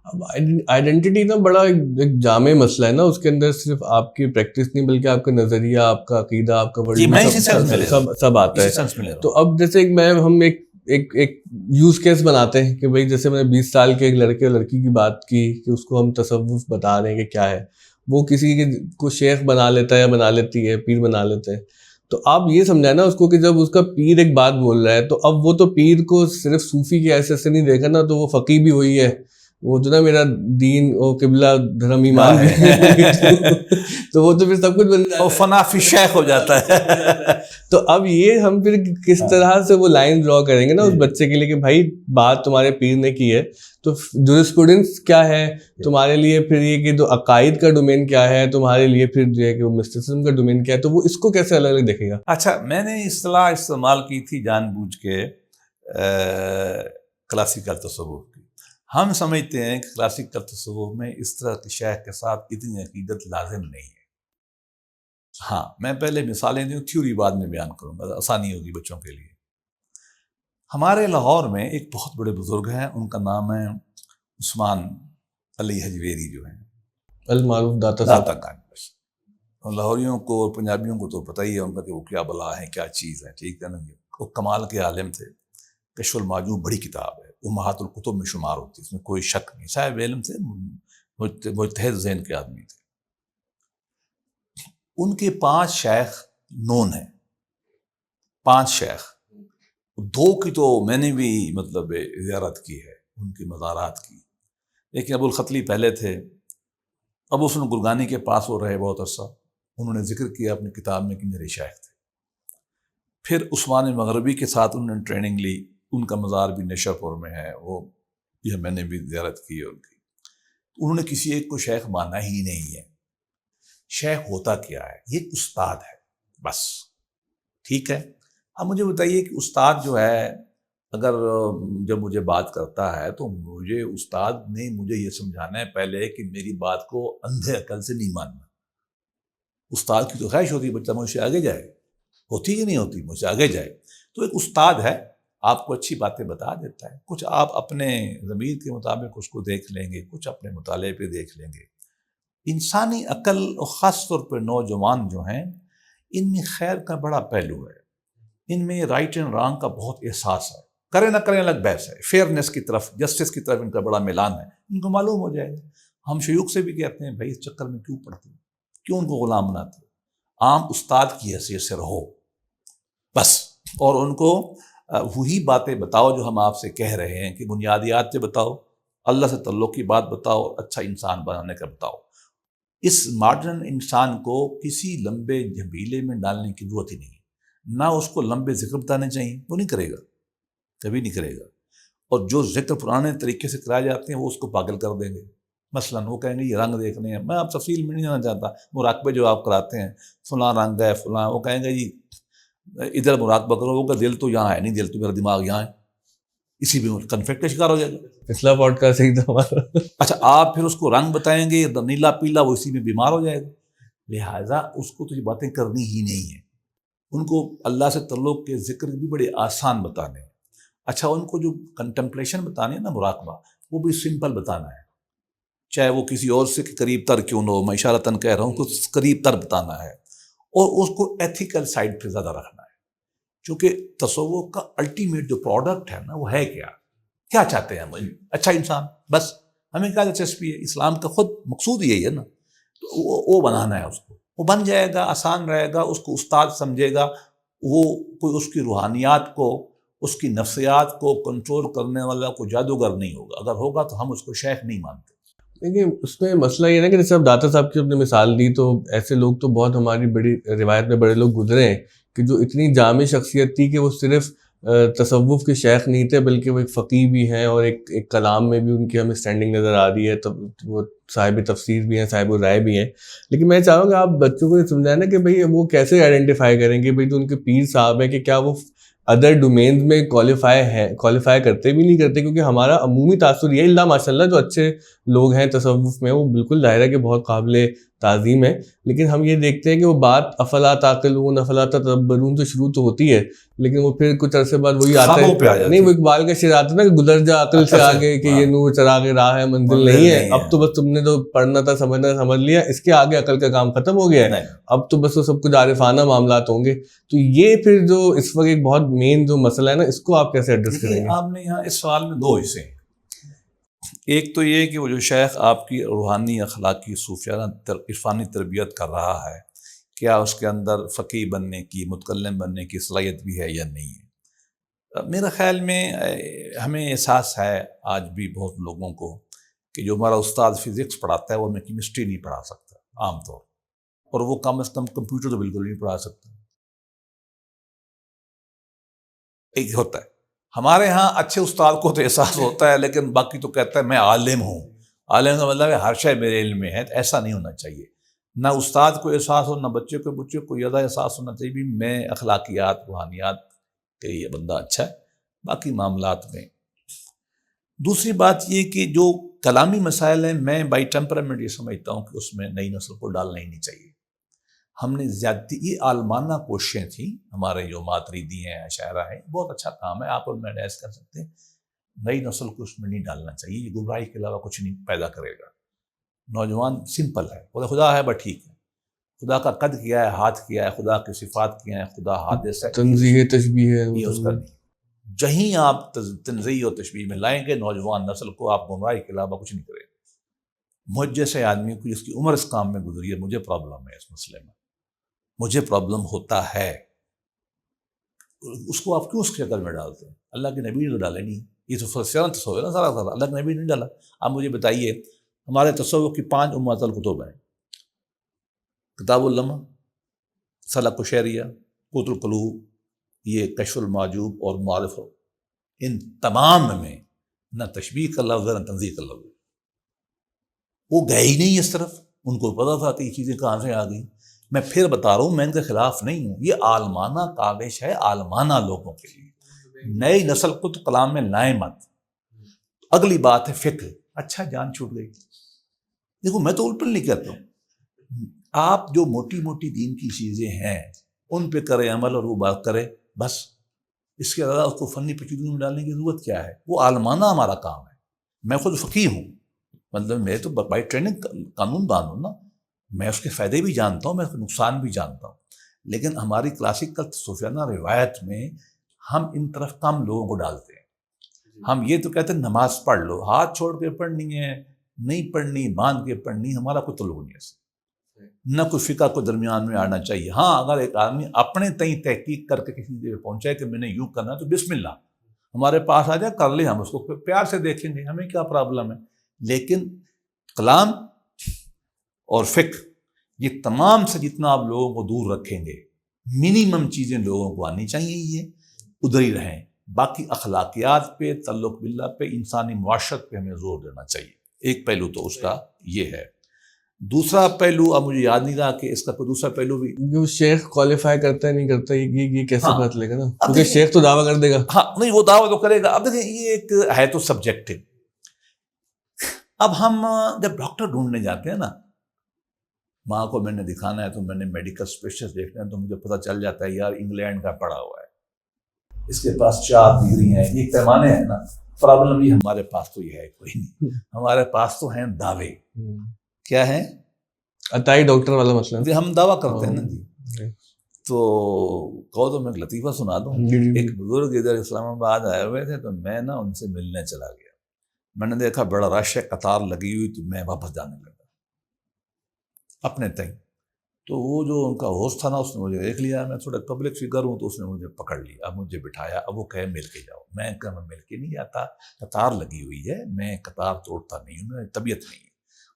اب آئیڈینٹی نا بڑا ایک جامع مسئلہ ہے نا, اس کے اندر صرف آپ کی پریکٹس نہیں بلکہ آپ کا نظریہ, آپ کا عقیدہ, آپ کا سب آتا ہے. تو اب جیسے ہم ایک یوز کیس بناتے ہیں کہ بھائی جیسے میں نے 20 سال کے ایک لڑکے اور لڑکی کی بات کی کہ اس کو ہم تصوف بتا رہے ہیں کہ کیا ہے, وہ کسی کو شیخ بنا لیتا ہے یا بنا لیتی ہے, پیر بنا لیتے ہیں. تو آپ یہ سمجھائیں نا اس کو کہ جب اس کا پیر ایک بات بول رہا ہے تو اب وہ تو پیر کو صرف صوفی کی حیثیت سے نہیں دیکھا نا, تو وہ فقیہ بھی ہوئی ہے, وہ جو نا میرا دین اور قبلہ دھرم ایمان ہے, تو وہ تو پھر سب کچھ بن جاتا ہے, وہ فنا فی شیخ ہو جاتا ہے. تو اب یہ ہم پھر کس طرح سے وہ لائن ڈرا کریں گے نا اس بچے کے لیے کہ بھائی بات تمہارے پیر نے کی ہے, تو جورسپروڈنس کیا ہے تمہارے لیے, پھر یہ کہ جو عقائد کا ڈومین کیا ہے تمہارے لیے, پھر جو ہے کہ وہ مسٹسزم کا ڈومین کیا ہے, تو وہ اس کو کیسے الگ الگ دیکھے گا. اچھا, میں نے اصطلاح استعمال کی تھی جان بوجھ کے کلاسیکل تصوف کی. ہم سمجھتے ہیں کہ کلاسیکل تصوف میں اس طرح کی شیخ کے ساتھ اتنی عقیدت لازم نہیں ہے. ہاں, میں پہلے مثالیں دوں, تھیوری بعد میں بیان کروں گا, آسانی ہوگی بچوں کے لیے. ہمارے لاہور میں ایک بہت بڑے بزرگ ہیں, ان کا نام ہے عثمان علی حجویری, جو ہیں المعروف داتا گنج. لاہوریوں کو اور پنجابیوں کو تو پتہ ہی ہے ان کا کہ وہ کیا بلا ہے, کیا چیز ہے, ٹھیک ہے نا. وہ کمال کے عالم تھے. کشف المعجوب بڑی کتاب ہے, امہات الکتب میں شمار ہوتی ہے, اس میں کوئی شک نہیں. صاحب علم تھے, مجتہد ذہن کے آدمی تھے. ان کے 5 شیخ نون ہیں, 5 شیخ. 2 کی تو میں نے بھی مطلب زیارت کی ہے, ان کی مزارات کی. لیکن ابو الختلی پہلے تھے, ابو حسن گرگانی کے پاس وہ رہے بہت عرصہ, انہوں نے ذکر کیا اپنی کتاب میں کہ میرے شیخ تھے. پھر عثمان مغربی کے ساتھ انہوں نے ٹریننگ لی, ان کا مزار بھی نشہ پور میں ہے, وہ یہ میں نے بھی زیارت کی ہے ان کی. انہوں نے کسی ایک کو شیخ مانا ہی نہیں ہے. شیخ ہوتا کیا ہے؟ یہ ایک استاد ہے بس, ٹھیک ہے. اب مجھے بتائیے کہ استاد جو ہے اگر جب مجھے بات کرتا ہے تو مجھے استاد نے مجھے یہ سمجھانا ہے پہلے کہ میری بات کو اندھے عقل سے نہیں ماننا. استاد کی تو خواہش ہوتی ہے بچہ مجھ سے آگے جائے، ہوتی کہ نہیں ہوتی، مجھ سے آگے جائے. تو ایک استاد ہے، آپ کو اچھی باتیں بتا دیتا ہے، کچھ آپ اپنے ضمیر کے مطابق اس کو دیکھ لیں گے، کچھ اپنے مطالعے پہ دیکھ لیں گے. انسانی عقل اور خاص طور پہ نوجوان جو ہیں، ان میں خیر کا بڑا پہلو ہے، ان میں رائٹ اینڈ رانگ کا بہت احساس ہے. کریں نہ کریں الگ بحث ہے، فیئرنیس کی طرف، جسٹس کی طرف ان کا بڑا میلان ہے، ان کو معلوم ہو جائے گا. ہم شیوخ سے بھی کہتے ہیں بھائی اس چکر میں کیوں پڑتے ہیں، کیوں ان کو غلام بناتے ہیں. عام استاد کی حیثیت سے رہو بس، اور ان کو وہی باتیں بتاؤ جو ہم آپ سے کہہ رہے ہیں کہ بنیادیات سے بتاؤ، اللہ سے تعلق کی بات بتاؤ، اچھا انسان بنانے کا بتاؤ. اس ماڈرن انسان کو کسی لمبے جھبیلے میں ڈالنے کی ضرورت ہی نہیں، نہ اس کو لمبے ذکر بتانے چاہیے، وہ نہیں کرے گا، کبھی نہیں کرے گا. اور جو ذکر پرانے طریقے سے کرائے جاتے ہیں وہ اس کو پاگل کر دیں گے. مثلاً وہ کہیں گے یہ رنگ دیکھنے ہیں، میں آپ تفصیل میں نہیں جانا چاہتا، مراقبے جو آپ کراتے ہیں فلاں رنگ ہے فلاں، وہ کہیں گے جی ادھر مراقبہ کرو، وہ دل تو یہاں ہے نہیں، دل تو میرا دماغ یہاں ہے، اسی میں کنفلکٹ کا شکار ہو جائے گا. پچھلا پوڈ کاسٹ صحیح تھا ہمارا. اچھا آپ پھر اس کو رنگ بتائیں گے نیلا پیلا، وہ اسی میں بیمار ہو جائے گا. لہٰذا اس کو تو یہ باتیں کرنی ہی نہیں ہیں. ان کو اللہ سے تعلق کے ذکر بھی بڑے آسان بتانے ہیں. اچھا ان کو جو کنٹمپلیشن بتانے ہیں نا، مراقبہ، وہ بھی سمپل بتانا ہے، چاہے وہ کسی اور سے قریب تر کیوں نہ ہو، میں اشارتاً کہہ رہا ہوں کہ قریب تر بتانا ہے. اور اس کو ایتھیکل سائڈ پہ زیادہ رکھنا ہے، چونکہ تصوف کا الٹیمیٹ جو پروڈکٹ ہے نا، وہ ہے کیا چاہتے ہیں ہم؟ اچھا انسان، بس ہمیں کیا دلچسپی ہے؟ اسلام کا خود مقصود یہی ہے نا. تو وہ بنانا ہے اس کو، وہ بن جائے گا، آسان رہے گا، اس کو استاد سمجھے گا. وہ کوئی اس کی روحانیات کو، اس کی نفسیات کو کنٹرول کرنے والا کوئی جادوگر نہیں ہوگا. اگر ہوگا تو ہم اس کو شیخ نہیں مانتے. دیکھیے اس میں مسئلہ یہ ہے کہ جیسے اب داتا صاحب کی اپنے مثال دی، تو ایسے لوگ تو بہت ہماری بڑی روایت میں بڑے لوگ گزرے ہیں کہ جو اتنی جامع شخصیت تھی کہ وہ صرف تصوف کے شیخ نہیں تھے، بلکہ وہ ایک فقیہ بھی ہیں، اور ایک کلام میں بھی ان کی ہمیں اسٹینڈنگ نظر آ رہی ہے. تب وہ صاحب تفسیر بھی ہیں، صاحب رائے بھی ہیں. لیکن میں چاہوں گا آپ بچوں کو یہ سمجھائیں نا کہ بھئی وہ کیسے آئیڈینٹیفائی کریں گے بھئی تو ان کے پیر صاحب ہیں کہ کیا وہ ادر ڈومینز میں کوالیفائی کرتے بھی نہیں کرتے. کیونکہ ہمارا عمومی تاثر یہ، اللہ ماشاء اللہ جو اچھے لوگ ہیں تصوف میں، وہ بالکل ظاہر ہے کہ بہت قابل تعظیم ہے. لیکن ہم یہ دیکھتے ہیں کہ وہ بات افلا تعقلون افلا تدبرون تو شروع تو ہوتی ہے، لیکن وہ پھر کچھ عرصے بعد وہی آتا ہے. نہیں، وہ اقبال کا شعر آتا ہے نا کہ گزر جا عقل سے آگے، کہ یہ نور چراغ راہ ہے منزل نہیں ہے. اب تو بس تم نے تو پڑھنا تھا سمجھنا سمجھ لیا، اس کے آگے عقل کا کام ختم ہو گیا ہے. اب تو بس وہ سب کچھ عارفانہ معاملات ہوں گے. تو یہ پھر جو اس وقت ایک بہت مین جو مسئلہ ہے نا، اس کو آپ کیسے ایڈریس کریں گے؟ آپ نے یہاں اس سوال میں دو حصے ہیں. ایک تو یہ کہ وہ جو شیخ آپ کی روحانی اخلاقی صوفیانہ عرفانی تربیت کر رہا ہے، کیا اس کے اندر فقیہ بننے کی، متکلم بننے کی صلاحیت بھی ہے یا نہیں ہے. میرا خیال میں ہمیں احساس ہے آج بھی بہت لوگوں کو کہ جو ہمارا استاد فزکس پڑھاتا ہے وہ ہمیں کیمسٹری نہیں پڑھا سکتا عام طور، اور وہ کم از کم کمپیوٹر تو بالکل نہیں پڑھا سکتا. ایک ہوتا ہے ہمارے ہاں اچھے استاد کو تو احساس ہوتا ہے، لیکن باقی تو کہتا ہے میں عالم ہوں. عالم کا مطلب ہے ہر شے میرے علم میں ہے. ایسا نہیں ہونا چاہیے. نہ استاد کو احساس ہو، نہ بچے کو زیادہ احساس ہونا چاہیے بھی میں اخلاقیات روحانیات کہ یہ بندہ اچھا ہے، باقی معاملات میں. دوسری بات یہ کہ جو کلامی مسائل ہیں، میں بائی ٹیمپرامنٹ یہ سمجھتا ہوں کہ اس میں نئی نسل کو ڈالنا ہی نہیں چاہیے. ہم نے زیادتی، یہ عالمانہ کوششیں تھیں ہمارے جو ماتریدی ہیں، اشاعرہ ہیں، بہت اچھا کام ہے، آپ اور میں ڈیس کر سکتے ہیں. نئی نسل کو اس میں نہیں ڈالنا چاہیے، یہ گمراہی کے علاوہ کچھ نہیں پیدا کرے گا. نوجوان سمپل ہے، خدا ہے بس ٹھیک ہے، خدا کا قد کیا ہے، ہاتھ کیا ہے، خدا کی صفات کیا ہے، خدا حادث ہے، تنزیہ تشبیہ ہے، یہ اس کا نہیں. جہیں آپ تنزیہ اور تشبیہ میں لائیں گے نوجوان نسل کو، آپ گمراہی کے علاوہ کچھ نہیں کریں گے. مجھ جیسے آدمی کو جس کی عمر اس کام میں گزری ہے، مجھے پرابلم ہے اس مسئلے میں، مجھے پرابلم ہوتا ہے. اس کو آپ کیوں اس کی شکل میں ڈالتے ہیں؟ اللہ کے نبی نے تو ڈالے نہیں. یہ تو فلسفیانہ تصور ہے نا سارا، اللہ کے نبی نے نہیں ڈالا. آپ مجھے بتائیے، ہمارے تصور کی 5 امہات الکتب ہیں: کتاب اللمہ، سلک الشعریہ، قوت القلوب، یہ کشف المعجوب اور معارف. ان تمام میں نہ تشبیہ کا لفظ ہے نہ تنزیہ کا لفظ. وہ گئے ہی نہیں اس طرف، ان کو پتہ تھا کہ یہ چیزیں کہاں سے آ گئیں. میں پھر بتا رہا ہوں، میں ان کے خلاف نہیں ہوں، یہ عالمانہ کاوش ہے، عالمانہ لوگوں کے لیے. نئی نسل کو تو کلام میں لائیں مت. اگلی بات ہے فکر. اچھا جان چھوٹ گئی. دیکھو میں تو الٹ نہیں کہتا ہوں, آپ جو موٹی موٹی دین کی چیزیں ہیں ان پہ کرے عمل اور وہ بات کرے بس. اس کے علاوہ اس کو فنی پیچیدگیوں میں ڈالنے کی ضرورت کیا ہے؟ وہ عالمانہ ہمارا کام ہے. میں خود فقیہ ہوں, مطلب میں تو بائی ٹریننگ قانون دان ہوں نا, میں اس کے فائدے بھی جانتا ہوں, میں اس کے نقصان بھی جانتا ہوں. لیکن ہماری کلاسیکل صوفیانہ روایت میں ہم ان طرف کم لوگوں کو ڈالتے ہیں. ہم یہ تو کہتے ہیں نماز پڑھ لو, ہاتھ چھوڑ کے پڑھنی ہے, نہیں پڑھنی باندھ کے پڑھنی, ہمارا کوئی تعلق نہیں ہے. نہ کوئی فقہ کو درمیان میں آنا چاہیے. ہاں اگر ایک آدمی اپنے تئیں تحقیق کر کے کسی جگہ پہنچائے کہ میں نے یوں کرنا تو بسم اللہ, ہمارے پاس آ جائے کر لیں, ہم اس کو پیار سے دیکھیں گے, ہمیں کیا پرابلم ہے. لیکن کلام اور فقہ یہ تمام سے جتنا آپ لوگوں کو دور رکھیں گے, منیمم چیزیں لوگوں کو آنی چاہیے, یہ ادھر ہی رہیں. باقی اخلاقیات پہ, تعلق باللہ پہ, انسانی معاشرت پہ ہمیں زور دینا چاہیے. ایک پہلو تو اس کا یہ ہے. دوسرا پہلو اب مجھے یاد نہیں رہا کہ اس کا کوئی دوسرا پہلو بھی, جو شیخ کوالیفائی کرتا ہے نہیں کرتا, یہ کیسے ہاں. پتہ چلے گا نا, کیونکہ شیخ تو دعویٰ کر دے گا. ہاں نہیں وہ دعویٰ تو کرے گا. اب دیکھیں یہ ایک ہے تو سبجیکٹو. اب ہم جب ڈاکٹر ڈھونڈنے جاتے ہیں نا, ماں کو میں نے دکھانا ہے تو میں نے میڈیکل اسپیشلسٹ دیکھنا ہے تو مجھے پتہ چل جاتا ہے یار انگلینڈ کا پڑھا ہوا ہے, اس کے پاس 4 ڈگری ہیں, یہ پیمانے ہیں نا. پرابلم یہ ہمارے پاس تو یہ ہے کوئی نہیں, ہمارے پاس تو ہیں دعوے. کیا ہے؟ عطائی ڈاکٹر والا مسئلہ, ہم دعویٰ کرتے ہیں نا جی. تو کہو تو میں ایک لطیفہ سنا دوں. ایک بزرگ ادھر اسلام آباد آئے ہوئے تھے تو میں نا ان سے ملنے چلا گیا. میں نے دیکھا بڑا رش ہے, قطار لگی ہوئی, تو میں واپس جانے لگا اپنے تئیں. تو وہ جو ان کا ہوسٹ تھا نا, اس نے مجھے دیکھ لیا, میں تھوڑا پبلک فگر ہوں, تو اس نے مجھے پکڑ لیا, اب مجھے بٹھایا. اب وہ کہے مل کے جاؤ. میں کہا میں مل کے نہیں جاتا, قطار لگی ہوئی ہے, میں قطار توڑتا نہیں ہوں, میری طبیعت نہیں ہے,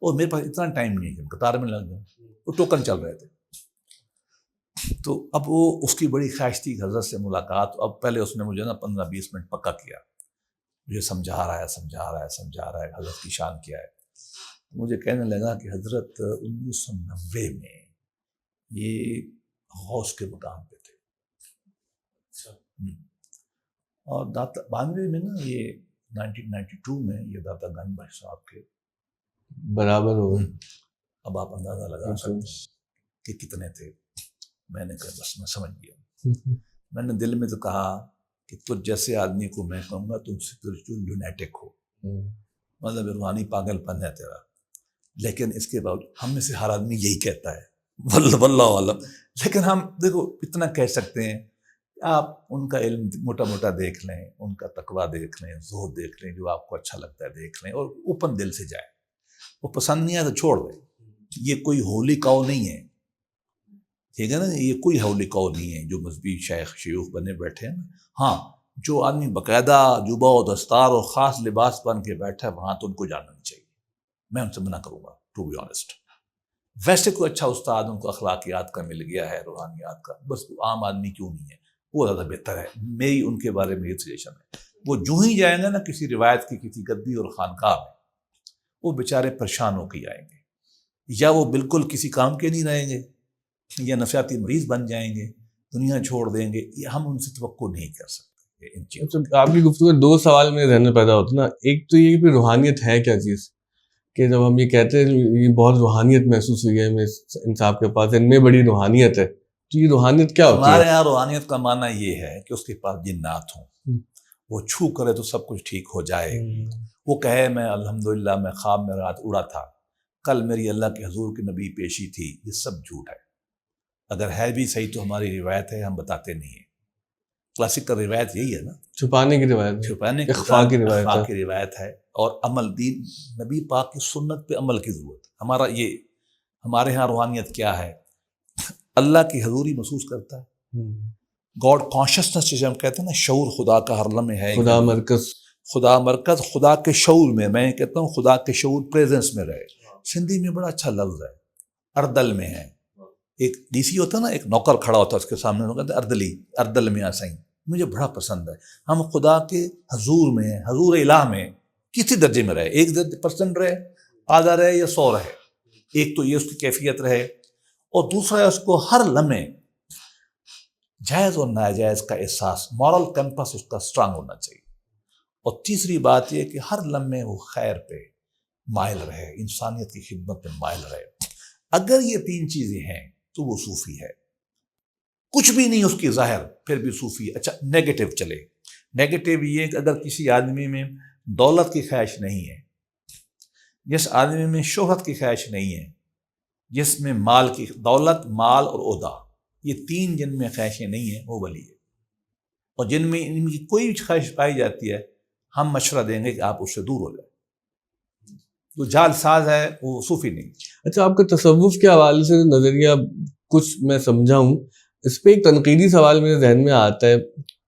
اور میرے پاس اتنا ٹائم نہیں ہے کہ قطار میں لگ جاؤں. وہ ٹوکن چل رہے تھے. تو اب وہ اس کی بڑی خواہش تھی حضرت سے ملاقات. اب پہلے اس نے مجھے نا 15-20 منٹ پکا کیا, مجھے سمجھا رہا ہے حضرت کی شان کیا ہے. مجھے کہنے لگا کہ حضرت 1990 میں یہ غوث کے مقام پہ تھے, اور داتا 92 میں نا, یہ 1992 میں یہ داتا گنج بخش صاحب کے برابر ہو گئے. اب آپ اندازہ لگا سکتے ہیں کہ کتنے تھے. میں نے کہا بس میں سمجھ گیا. میں نے دل میں تو کہا کہ تجھ جیسے آدمی کو میں کہوں گا تم اسپرچول لونیٹک ہو, مطلب روحانی پاگل پن ہے تیرا. لیکن اس کے باوجود ہم میں سے ہر آدمی یہی کہتا ہے, واللہ عالم. لیکن ہم دیکھو اتنا کہہ سکتے ہیں, آپ ان کا علم موٹا موٹا دیکھ لیں, ان کا تقویٰ دیکھ لیں, زہد دیکھ لیں, جو آپ کو اچھا لگتا ہے دیکھ لیں, اور اوپن دل سے جائیں. وہ پسند نہیں آیا تو چھوڑ دیں. یہ کوئی ہولی کاؤ نہیں ہے, ٹھیک ہے نا, یہ کوئی ہولی کاؤ نہیں ہے جو مذہبی شیوخ بنے بیٹھے ہیں. ہاں جو آدمی باقاعدہ جبہ و دستار اور خاص لباس بن کے بیٹھا ہے, وہاں تو ان کو جاننا نہیں چاہیے. میں ان سے منع کروں گا ٹو بی آنیسٹ. ویسے کوئی اچھا استاد ان کو اخلاقیات کا مل گیا ہے, روحانیات کا, بس عام آدمی کیوں نہیں ہے, وہ زیادہ بہتر ہے. میری ان کے بارے میں یہ سجیشن ہے. وہ جو ہی جائیں گے نا کسی روایت کی کسی گدی اور خانقاہ میں, وہ بیچارے پریشان ہو کے جائیں گے, یا وہ بالکل کسی کام کے نہیں رہیں گے, یا نفسیاتی مریض بن جائیں گے, دنیا چھوڑ دیں گے. یہ ہم ان سے توقع نہیں کر سکتے ان چیزوں. آپ کی گفتگو میں 2 سوال میرے ذہن میں پیدا ہوتا نا. ایک تو یہ کہ روحانیت ہے کیا چیز, کہ جب ہم یہ کہتے ہیں یہ بہت روحانیت محسوس ہوئی ہے ہمیں ان صاحب کے پاس, ان میں بڑی روحانیت ہے, تو یہ روحانیت کیا ہوتی ہے؟ ہمارے یہاں روحانیت کا معنی یہ ہے کہ اس کے پاس جنات ہوں, وہ چھو کرے تو سب کچھ ٹھیک ہو جائے. وہ کہے میں الحمدللہ میں خواب میں رات اڑا تھا, کل میری اللہ کے حضور کے نبی پیشی تھی. یہ سب جھوٹ ہے. اگر ہے بھی صحیح تو ہماری روایت ہے, ہم بتاتے نہیں ہیں. کلاسیکل روایت یہی ہے نا, چھپانے کی روایت, چھپانے اخفاء کی روایت, اخفاء کی روایت ہے. اور عمل, دین نبی پاک کی سنت پہ عمل کی ضرورت. ہمارا یہ, ہمارے ہاں روحانیت کیا ہے, اللہ کی حضوری محسوس کرتا ہے. گاڈ کانشسنس جسے ہم کہتے ہیں نا, شعور خدا کا ہر لمحے ہے, خدا مرکز, خدا مرکز, خدا کے شعور میں کہتا ہوں خدا کے شعور پریزنس میں رہے. سندھی میں بڑا اچھا لفظ ہے, اردل میں ہے. ایک ڈی سی ہوتا ہے نا, ایک نوکر کھڑا ہوتا ہے اس کے سامنے, وہ کہتے ہیں اردلی, اردل میں آسائیں. مجھے بڑا پسند ہے. ہم خدا کے حضور میں, حضور الہ میں کسی درجے میں رہے, 1% رہے, آدھا رہے یا 100 رہے. ایک تو یہ اس کی کیفیت رہے, اور دوسرا ہے اس کو ہر لمحے جائز اور ناجائز کا احساس، مورل کمپس اس کا اسٹرانگ ہونا چاہیے. اور تیسری بات یہ کہ ہر لمحے وہ خیر پہ مائل رہے، انسانیت کی خدمت پہ مائل رہے. اگر یہ تین چیزیں ہیں تو وہ صوفی ہے. کچھ بھی نہیں اس کی ظاہر پھر بھی صوفی ہے. اچھا نیگیٹو چلے، نیگیٹو یہ کہ اگر کسی آدمی میں دولت کی خواہش نہیں ہے، جس آدمی میں شہرت کی خواہش نہیں ہے، جس میں مال کی، دولت، مال اور عہدہ، یہ تین جن میں خواہشیں نہیں ہیں وہ ولی ہے. اور جن میں ان کی کوئی بھی خواہش پائی جاتی ہے ہم مشورہ دیں گے کہ آپ اس سے دور ہو جائیں. جو جال ساز ہے وہ صوفی نہیں. اچھا، آپ کا تصوف کے حوالے سے نظریہ کچھ میں سمجھا ہوں، اس پہ ایک تنقیدی سوال میرے ذہن میں آتا ہے.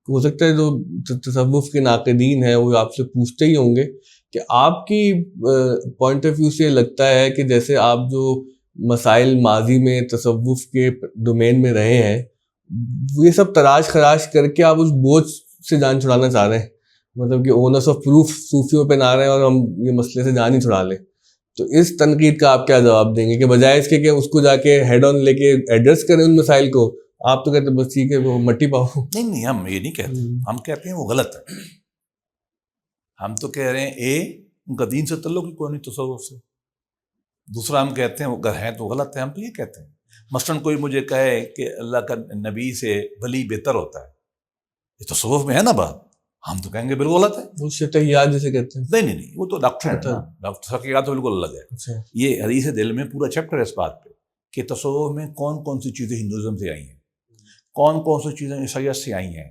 ہو سکتا ہے جو تصوف کے ناقدین ہیں وہ آپ سے پوچھتے ہی ہوں گے کہ آپ کی پوائنٹ آف ویو سے لگتا ہے کہ جیسے آپ جو مسائل ماضی میں تصوف کے ڈومین میں رہے ہیں یہ سب تراش خراش کر کے آپ اس بوجھ سے جان چھڑانا چاہ رہے ہیں، مطلب کہ اونرس آف پروف صوفیوں پہ نہ رہے ہیں اور ہم یہ مسئلے سے جان ہی چھڑا لیں. تو اس تنقید کا آپ کیا جواب دیں گے کہ بجائے اس کے کہ اس کو جا کے ہیڈ آن لے کے ایڈریس کریں ان مسائل کو، آپ تو کہتے ہیں بس ٹھیک ہے وہ مٹی پاؤ؟ نہیں ہم یہ نہیں کہتے، ہم کہتے ہیں وہ غلط ہے. ہم تو کہہ رہے ہیں ان کا دین سے تعلق ہی کوئی نہیں تصوف سے. دوسرا ہم کہتے ہیں وہ اگر ہیں تو غلط ہے. ہم تو یہ کہتے ہیں مثلاً کوئی مجھے کہے کہ اللہ کا نبی سے ولی بہتر ہوتا ہے، یہ تصوف میں ہے نا بات، ہم تو کہیں گے بالکل غلط ہے. وہ شتحیات جیسے کہتے ہیں. نہیں وہ تو ڈاکٹر ہے نا، ڈاکٹر حقیقت تو بالکل الگ ہے. یہ حدیث دل میں پورا چیپٹر ہے اس بات پہ کہ تصوف میں کون کون سی چیزیں ہندوازم سے آئی ہیں، کون کون سی چیزیں عیسائیت سے آئی ہیں،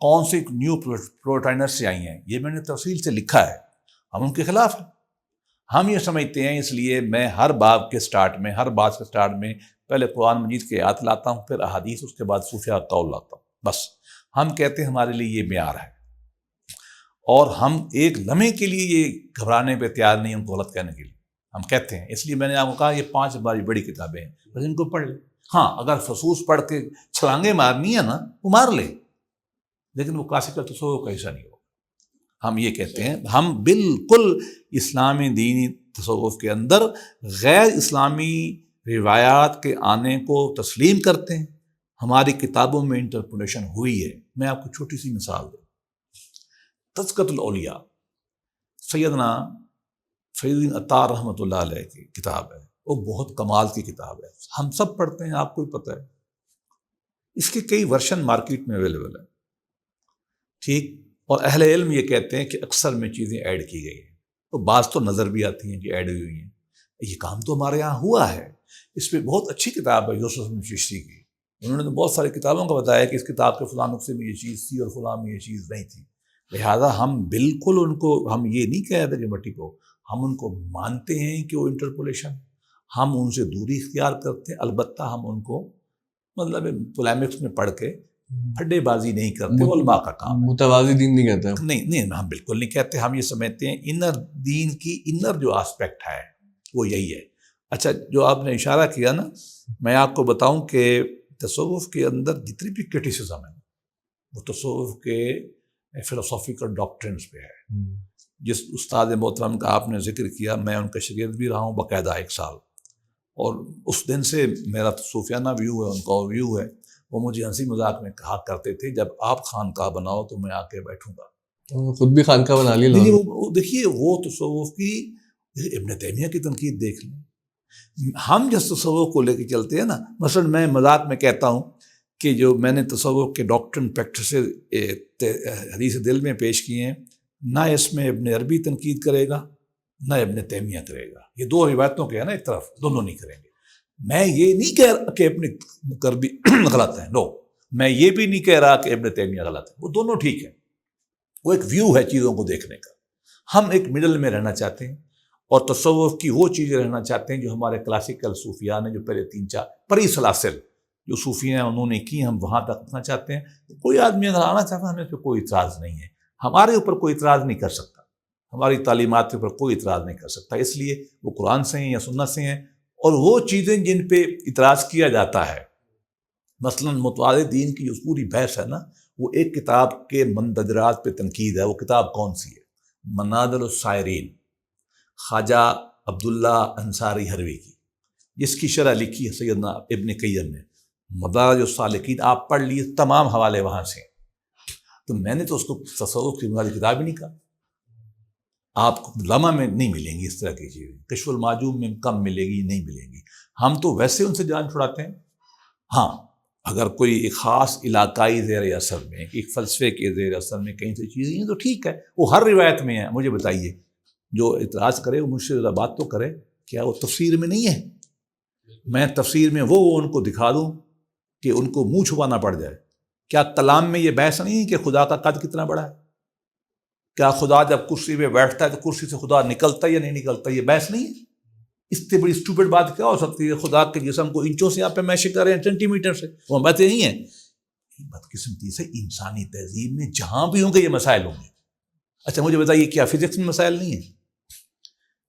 کون سی نیو پروٹائنر سے آئی ہیں. یہ میں نے تفصیل سے لکھا ہے. ہم ان کے خلاف ہیں. ہم یہ سمجھتے ہیں، اس لیے میں ہر باب کے سٹارٹ میں، ہر بات کے سٹارٹ میں پہلے قرآن مجید کے آیات لاتا ہوں، پھر احادیث، اس کے بعد صوفیہ کا قول لاتا ہوں. بس ہم کہتے ہیں ہمارے لیے یہ معیار ہے، اور ہم ایک لمحے کے لیے یہ گھبرانے پہ تیار نہیں ان کو غلط کہنے کے لیے. ہم کہتے ہیں، اس لیے میں نے آپ کو کہا یہ 5 ہماری بڑی کتابیں ہیں، بس ان کو پڑھ لیں. ہاں اگر فصوص پڑھ کے چھلانگیں مارنی ہے نا وہ مار لے، لیکن وہ کلاسیکل تصوف کا حصہ نہیں ہوگا. ہم یہ کہتے ہیں ہم بالکل اسلامی دینی تصوف کے اندر غیر اسلامی روایات کے آنے کو تسلیم کرتے ہیں. ہماری کتابوں میں انٹرپولیشن ہوئی ہے. میں آپ کو چھوٹی سی مثال دوں. تذکرۃ الاولیاء سیدنا فیض الدین عطار رحمۃ اللہ علیہ کی کتاب ہے، وہ بہت کمال کی کتاب ہے، ہم سب پڑھتے ہیں، آپ کو بھی پتہ ہے. اس کے کئی ورژن مارکیٹ میں اویلیبل ہیں، ٹھیک. اور اہل علم یہ کہتے ہیں کہ اکثر میں چیزیں ایڈ کی گئی ہیں، تو بعض تو نظر بھی آتی ہیں کہ ایڈ ہوئی ہیں. یہ کام تو ہمارے یہاں ہوا ہے. اس پہ بہت اچھی کتاب ہے یوسف بن چشتی کی. انہوں نے تو بہت ساری کتابوں کا بتایا کہ اس کتاب کے فلاں نقطے میں یہ چیز تھی اور فلاں میں یہ چیز نہیں تھی. لہٰذا ہم بالکل ان کو، ہم یہ نہیں کہتے کہ مٹی کو، ہم ان کو مانتے ہیں کہ وہ انٹرپولیشن، ہم ان سے دوری اختیار کرتے ہیں. البتہ ہم ان کو مطلب پولیمکس میں پڑھ کے پھڈے بازی نہیں کرتے، علماء کا کام ہے. متوازی دین نہیں کہتے ہیں. نہیں ہم بالکل نہیں کہتے. ہم یہ سمجھتے ہیں انر دین کی انر جو آسپیکٹ ہے وہ یہی ہے. اچھا، جو آپ نے اشارہ کیا نا، میں آپ کو بتاؤں کہ تصوف کے اندر جتنی بھی کرٹیسزم ہے وہ تصوف کے فلسافیکل ڈاکٹرنز پہ ہے. جس استاد محترم کا آپ نے ذکر کیا، میں ان کا شاگرد بھی رہا ہوں باقاعدہ 1 سال، اور اس دن سے میرا صوفیانہ ویو ہے، ان کا ویو ہے. وہ مجھے ہنسی مذاق میں کہا کرتے تھے جب آپ خانقاہ بناؤ تو میں آ کے بیٹھوں گا. خود بھی خانقاہ بنا لی. دیکھیے وہ تصوف کی، ابن تیمیہ کی تنقید دیکھ لیں. ہم جس تصوف کو لے کے چلتے ہیں نا، مثلا میں مذاق میں کہتا ہوں کہ جو میں نے تصوف کے ڈاکٹرن پریکٹسز حدیث دل میں پیش کیے ہیں، نہ اس میں ابن عربی تنقید کرے گا نہ ابن تیمیہ کرے گا. یہ 2 روایتوں کے ہیں نا، ایک طرف دونوں نہیں کریں گے. میں یہ نہیں کہہ رہا کہ ابن عربی غلط ہے، نو، میں یہ بھی نہیں کہہ رہا کہ ابن تیمیہ غلط ہے. وہ دونوں ٹھیک ہیں. وہ ایک ویو ہے چیزوں کو دیکھنے کا. ہم ایک مڈل میں رہنا چاہتے ہیں، اور تصوف کی وہ چیزیں رہنا چاہتے ہیں جو ہمارے کلاسیکل صوفیاء نے جو پہلے 3-4 پری سلاسل جو صوفیاء ہیں انہوں نے کی، ہم وہاں تک رکھنا چاہتے ہیں. کوئی آدمی اگر آنا چاہتا ہے ہمیں اس پہ کوئی اعتراض نہیں ہے. ہمارے اوپر کوئی اعتراض نہیں کر سکتا، ہماری تعلیمات کے اوپر کوئی اعتراض نہیں کر سکتا. اس لیے وہ قرآن سے ہیں یا سنت سے ہیں. اور وہ چیزیں جن پہ اعتراض کیا جاتا ہے، مثلا متوازی دین کی جو پوری بحث ہے نا، وہ ایک کتاب کے مندرجات پہ تنقید ہے. وہ کتاب کون سی ہے؟ منازل السائرین، خواجہ عبداللہ انصاری حروی کی، جس کی شرح لکھی ہے سیدنا ابن قیم نے. مدارج السالکین آپ پڑھ لیے، تمام حوالے وہاں سے. تو میں نے تو اس کو تصوف کی بنیادی کتاب ہی نہیں کہا. آپ کو لمحہ میں نہیں ملیں گی اس طرح کی چیزیں، کشف المعجوب میں کم ملے گی، نہیں ملیں گی. ہم تو ویسے ان سے جان چھڑاتے ہیں. ہاں اگر کوئی ایک خاص علاقائی زیر اثر میں، ایک فلسفے کے زیر اثر میں کہیں سے چیزیں ہیں تو ٹھیک ہے، وہ ہر روایت میں ہے. مجھے بتائیے، جو اعتراض کرے وہ مجھ سے ذرا بات تو کرے، کیا وہ تفسیر میں نہیں ہے؟ میں تفسیر میں وہ ان کو دکھا دوں کہ ان کو منہ چھپانا پڑ جائے. کیا کلام میں یہ بحث نہیں ہے کہ خدا کا قد کتنا بڑا ہے؟ کیا خدا جب کرسی پہ بیٹھتا ہے تو کرسی سے خدا نکلتا ہے یا نہیں نکلتا؟ یہ بحث نہیں ہے. اس سے بڑی اسٹوپڈ بات کیا ہو سکتی ہے؟ خدا کے جسم کو انچوں سے آپ پہ میشر کر رہے ہیں، سینٹی میٹر سے. وہ باتیں نہیں ہیں. بدقسمتی سے انسانی تہذیب میں جہاں بھی ہوں گے یہ مسائل ہوں گے. اچھا مجھے بتائیے، کیا فزکس میں مسائل نہیں ہیں؟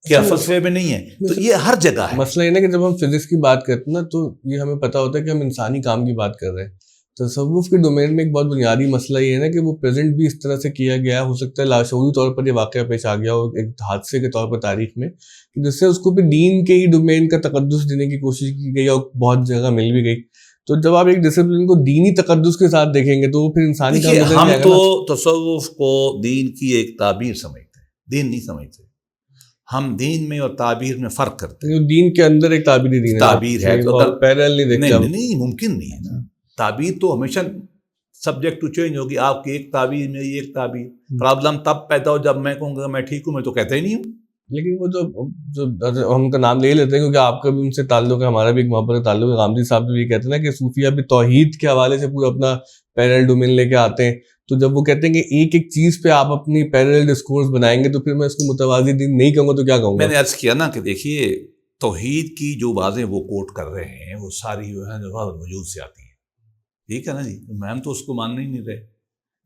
کیا فلسفے میں نہیں ہے؟ تو یہ ہر جگہ ہے. مسئلہ یہ نا کہ جب ہم فزکس کی بات کرتے ہیں نا تو یہ ہمیں پتہ ہوتا ہے کہ ہم انسانی کام کی بات کر رہے ہیں. تصوف کے ڈومین میں ایک بہت بنیادی مسئلہ یہ ہے نا کہ وہ پریزنٹ بھی اس طرح سے کیا گیا، ہو سکتا ہے لاشعوری طور پر یہ واقعہ پیش آ گیا ہو ایک حادثے کے طور پر تاریخ میں، کہ جس سے اس کو بھی دین کے ہی ڈومین کا تقدس دینے کی کوشش کی گئی اور بہت جگہ مل بھی گئی. تو جب آپ ایک ڈسپلن کو دینی تقدس کے ساتھ دیکھیں گے تو وہ پھر انسانی کام بدل ہم جائے گا. تو تصوف کو دین کی ایک تعبیر سمجھتے ہیں، دین نہیں سمجھتے. ہم دین میں اور تعبیر میں فرق کرتے ہیں. دین کے اندر ایک تعبیری دین تعبیر ہے تو اگر پیرل نہیں دیکھتے. نہیں ممکن نہیں ہے نا. تعبیر تو ہمیشہ سبجیکٹ ٹو چینج ہوگی. آپ کی ایک تعبیر، میری ایک تعبیر. پرابلم تب پیدا ہو جب میں کہوں گا میں ٹھیک ہوں، میں تو کہتا ہی نہیں ہوں. لیکن وہ جو ہم کا نام لے لیتے ہیں کیونکہ آپ کا بھی ان سے تعلق ہے، ہمارا بھی ایک محبت کا تعلق ہے. غامدی صاحب بھی یہ کہتے ہیں نا کہ صوفیہ بھی توحید کے حوالے سے پورا اپنا پیرل ڈومین لے کے آتے ہیں. تو جب وہ کہتے ہیں کہ ایک ایک چیز پہ آپ اپنی پیرل ڈسکورس بنائیں گے تو پھر میں اس کو متوازی دین نہیں کہوں گا تو کیا کہوں گا؟ میں نے عرض کیا نا کہ دیکھیے توحید کی جو باتیں وہ کوٹ کر رہے ہیں وہ ساری جو ہے وجود سے آتی ہیں. ٹھیک ہے نا جی، ہم تو اس کو ماننے ہی نہیں رہے.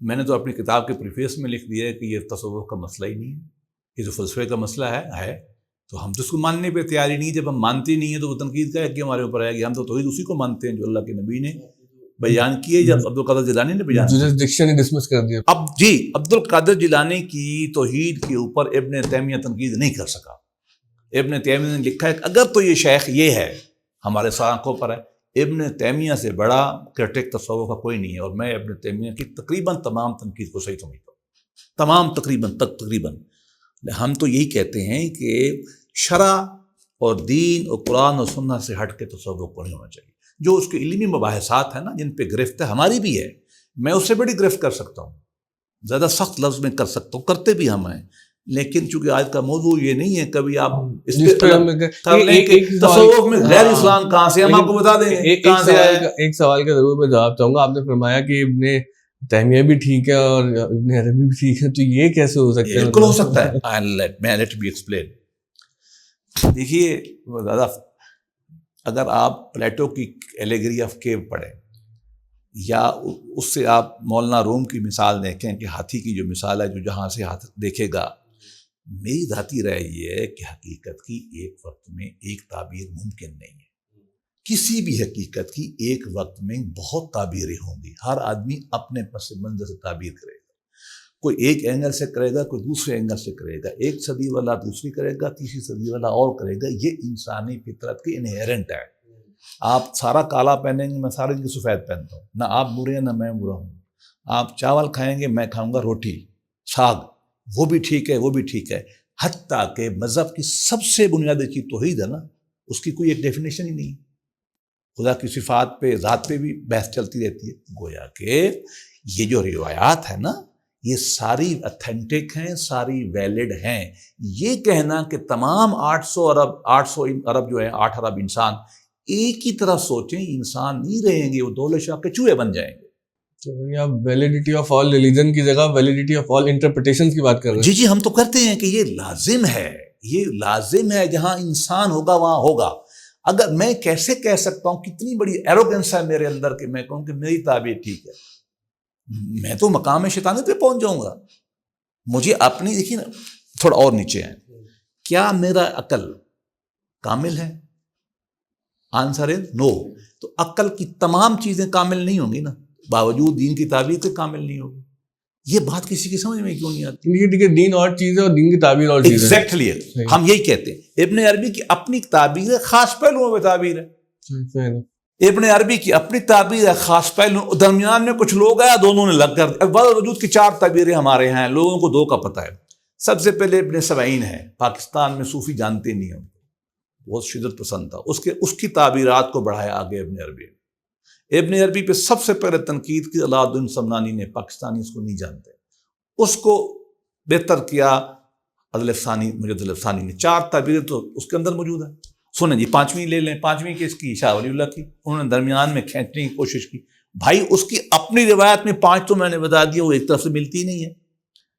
میں نے تو اپنی کتاب کے پریفیس میں لکھ دیا ہے کہ یہ تصوف کا مسئلہ ہی نہیں ہے، یہ جو فلسفے کا مسئلہ ہے تو ہم تو اس کو ماننے پہ تیار ہی نہیں. جب ہم مانتے نہیں ہیں تو وہ تنقید کا ہے کہ ہمارے اوپر آئے گی. ہم تو توحید اسی کو مانتے ہیں جو اللہ کے نبی نے بیان کیے، جب عبد القادر جیلانی نے بیان جورسڈکشن ڈسمس کر دیا. اب جی عبد القادر جیلانی کی توحید کے اوپر ابن تیمیہ تنقید نہیں کر سکا. ابن تیمیہ نے لکھا ہے کہ اگر تو یہ شیخ یہ ہے ہمارے آنکھوں پر ہے، ابن تیمیہ سے بڑا کرٹک تصوف کا کوئی نہیں ہے. اور میں ابن تیمیہ کی تقریباً تمام تنقید کو صحیح سمجھتا ہوں، تمام تقریباً. ہم تو یہی کہتے ہیں کہ شرع اور دین اور قرآن اور سنت سے ہٹ کے تصوف کو نہیں ہونا چاہیے. جو اس کے علمی مباحثات ہیں نا جن پہ گرفت ہے، ہماری بھی ہے، میں اس سے بڑی گرفت کر سکتا ہوں، زیادہ سخت لفظ میں کر سکتا ہوں، کرتے بھی ہم ہیں. لیکن چونکہ آج کا موضوع یہ نہیں ہے، کبھی آپ اس پہ کر لیں کہ تصوف میں غیر اسلام کہاں سے، ہم آپ کو بتا دیں گے کہاں سے آیا. ایک سوال کا ضرور میں جواب چاہوں گا. آپ نے فرمایا کہ ابن تیمیہ بھی ٹھیک ہے اور ابن عربی بھی ٹھیک ہے، تو یہ کیسے ہو سکتا ہے؟ بالکل ہو سکتا ہے. let me explain. دیکھیے دادا، اگر آپ پلیٹو کی ایلیگری آف کیو پڑھیں یا اس سے آپ مولانا روم کی مثال دیکھیں کہ ہاتھی کی جو مثال ہے جو جہاں سے ہاتھ دیکھے گا، میری ذاتی رائے یہ ہے کہ حقیقت کی ایک وقت میں ایک تعبیر ممکن نہیں ہے. کسی بھی حقیقت کی ایک وقت میں بہت تعبیریں ہوں گی. ہر آدمی اپنے پس منظر سے تعبیر کرے گا. کوئی ایک اینگل سے کرے گا، کوئی دوسرے اینگل سے کرے گا. ایک صدی والا دوسری کرے گا، تیسری صدی والا اور کرے گا. یہ انسانی فطرت کی انہیرنٹ ہے. آپ سارا کالا پہنیں گے، میں سارے دن سفید پہنتا ہوں. نہ آپ برے ہیں نہ میں برا ہوں. آپ چاول کھائیں گے، میں کھاؤں گا روٹی ساگ، وہ بھی ٹھیک ہے، وہ بھی ٹھیک ہے. حتیٰ کہ مذہب کی سب سے بنیادی چیز توحید ہے نا، اس کی کوئی ایک ڈیفینیشن ہی نہیں. خدا کی صفات پہ، ذات پہ بھی بحث چلتی رہتی ہے. گویا کہ یہ جو روایات ہے نا یہ ساری اتھینٹک ہیں، ساری ویلڈ ہیں. یہ کہنا کہ تمام 800 ارب جو ہے 8 ارب انسان ایک ہی طرح سوچیں، انسان نہیں رہیں گے، وہ دولہ شاہ کے چوہے بن جائیں گے. ویلیڈیٹی آف آل ریلیجن کی جگہ ویلیڈیٹی آف آل انٹرپریٹیشن کی بات کر رہے ہیں. جی ہم تو کرتے ہیں کہ یہ لازم ہے، یہ لازم ہے. جہاں انسان ہوگا وہاں ہوگا. اگر میں کیسے کہہ سکتا ہوں، کتنی بڑی ایروگنس ہے میرے اندر کہ میں کہوں کہ میری تعبیر ٹھیک ہے. میں تو مقام شیطانت پہ پہنچ جاؤں گا. مجھے اپنی دیکھیے نا، تھوڑا اور نیچے ہے. کیا میرا عقل کامل ہے؟ آنسر ہے نو. تو عقل کی تمام چیزیں کامل نہیں ہوں گی نا، باوجود دین کی تعبیر سے کامل نہیں ہوگی. یہ بات کسی کی سمجھ میں کیوں نہیں آتی؟ ٹھیک ہے، دین اور چیز ہے اور دین کی تعبیر اور چیز ہے. ایگزیکٹلی ہم یہی کہتے ہیں. ابن عربی کی اپنی تعبیر ہے، خاص پہلوؤں پہ تعبیر ہے. ابن عربی کی اپنی تعبیر ہے، خاص پہلو، درمیان میں کچھ لوگ ہیں دونوں نے لگ کر وجود کی 4 تعبیریں ہمارے یہاں ہیں، لوگوں کو 2 کا پتہ ہے۔ سب سے پہلے ابن سبعین ہے، پاکستان میں صوفی جانتے نہیں ہیں، بہت شدت پسند تھا، اس کی تعبیرات کو بڑھایا آگے ابن عربی نے۔ ابن عربی پہ سب سے پہلے تنقید کی علاء الدین سمنانی نے، پاکستانی اس کو نہیں جانتے، اس کو بہتر کیا عدل ثانی، مجد الثانی نے۔ 4 تعبیریں تو اس کے اندر موجود ہیں۔ سنیں جی 5ویں لے لیں، 5ویں کس کی؟ شاہ ولی اللہ کی، انہوں نے درمیان میں کھینچنے کی کوشش کی۔ بھائی اس کی اپنی روایت میں 5 تو میں نے بتا دیا، وہ ایک طرف سے ملتی ہی نہیں ہے،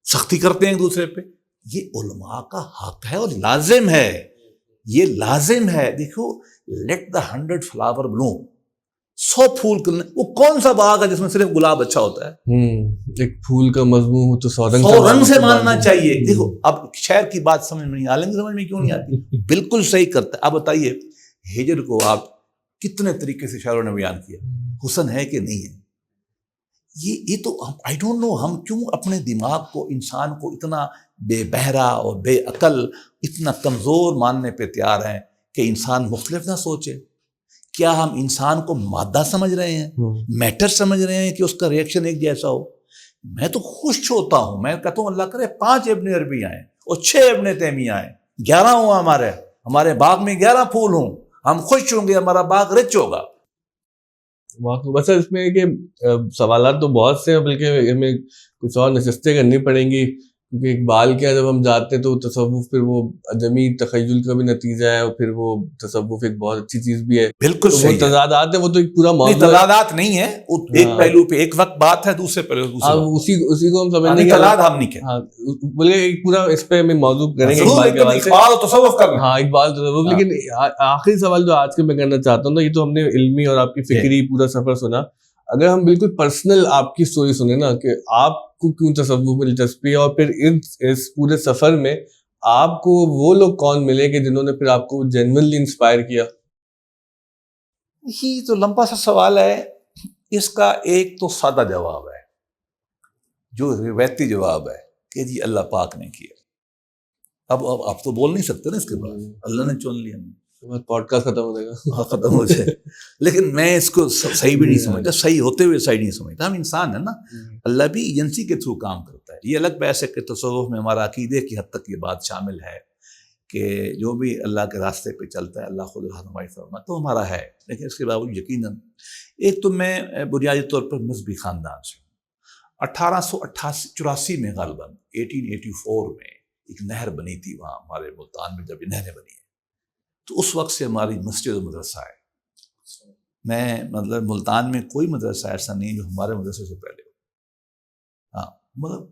سختی کرتے ہیں ایک دوسرے پہ۔ یہ علماء کا حق ہے اور لازم ہے، یہ لازم ہے۔ دیکھو لیٹ دا 100 فلاور بلوم، 100 پھول کھلنے، وہ کون سا باغ ہے جس میں صرف گلاب اچھا ہوتا ہے؟ ایک پھول کا مضمون ہو تو 100 رنگ سے ماننا چاہیے۔ دیکھو اب شعر کی بات سمجھ میں نہیں، عالم سمجھ میں کیوں نہیں آتی؟ بالکل صحیح کرتا ہے۔ اب بتائیے ہجر کو آپ کتنے طریقے سے شاعروں نے بیان کیا، حسن ہے کہ نہیں ہے؟ یہ تو آئی ڈونٹ نو ہم کیوں اپنے دماغ کو، انسان کو اتنا بے بہرا اور بے عقل، اتنا کمزور ماننے پہ تیار ہیں کہ انسان مختلف نہ سوچے۔ کیا ہم انسان کو مادہ سمجھ رہے ہیں، میٹر سمجھ رہے ہیں کہ اس کا ریئیکشن ایک جیسا ہو؟ میں تو خوش ہوتا ہوں، میں کہتا ہوں اللہ کرے 5 ابن عربی آئیں اور 6 ابن تیمیہ آئیں، 11 ہوں، ہمارے باغ میں 11 پھول ہوں، ہم خوش ہوں گے، ہمارا باغ رچ ہوگا۔ بس اس میں کہ سوالات تو بہت سے ہیں، بلکہ ہمیں کچھ اور نشستیں کرنی پڑیں گی، کیونکہ اقبال کے جب ہم جاتے ہیں تو تصوف پھر وہ عدمی تخیل کا بھی نتیجہ ہے، اور پھر وہ تصوف ایک بہت اچھی چیز بھی ہے۔ بالکل صحیح، وہ تضادات ہیں، وہ تو ایک پورا موضوع ہے۔ تضادات نہیں ہے، ایک پہلو پہ ایک وقت بات ہے، دوسرے پہلو دوسرا، اسی کو ہم سمجھنے کے تضاد ہم نہیں کہتے، بولے ایک پورا اس پہ ہمیں موضوع کریں گے اقبال اور تصوف کا۔ ہاں اقبال تصوف۔ لیکن آخری سوال جو آج کے میں کرنا چاہتا ہوں نا، یہ تو ہم نے علمی اور آپ کی فکری پورا سفر سنا، اگر ہم بالکل پرسنل آپ کی سٹوری سنیں نا کہ آپ کو کیوں تصوف میں دلچسپی ہے، اور پھر اس پورے سفر میں آپ کو وہ لوگ کون ملے کہ جنہوں نے پھر آپ کو جینوئنلی انسپائر کیا؟ یہ تو لمبا سا سوال ہے، اس کا ایک تو سادہ جواب ہے جو روایتی جواب ہے کہ جی اللہ پاک نے کیا۔ اب آپ تو بول نہیں سکتے نا اس کے بعد، اللہ نے چن لیا، پوڈ کاسٹ ختم ہو جائے گا، ختم ہو جائے۔ لیکن میں اس کو صحیح بھی نہیں سمجھتا، صحیح ہوتے ہوئے صحیح نہیں سمجھتا۔ ہم انسان ہیں نا، اللہ بھی ایجنسی کے تھرو کام کرتا ہے۔ یہ الگ بحث ہے کہ تصوف میں ہمارا عقیدے کی حد تک یہ بات شامل ہے کہ جو بھی اللہ کے راستے پہ چلتا ہے اللہ خود رہنمائی فرماتا تو ہمارا ہے، لیکن اس کے باوجود یقیناً ایک تو میں بنیادی طور پر مذہبی خاندان سے ہوں۔ 1884 میں غالباً 1884 میں ایک نہر بنی تھی وہاں ہمارے ملتان میں، جب یہ نہریں بنی ہیں تو اس وقت سے ہماری مسجد و مدرسہ ہے۔ میں مطلب ملتان میں کوئی مدرسہ ایسا نہیں جو ہمارے مدرسے سے پہلے ہو، ہاں مطلب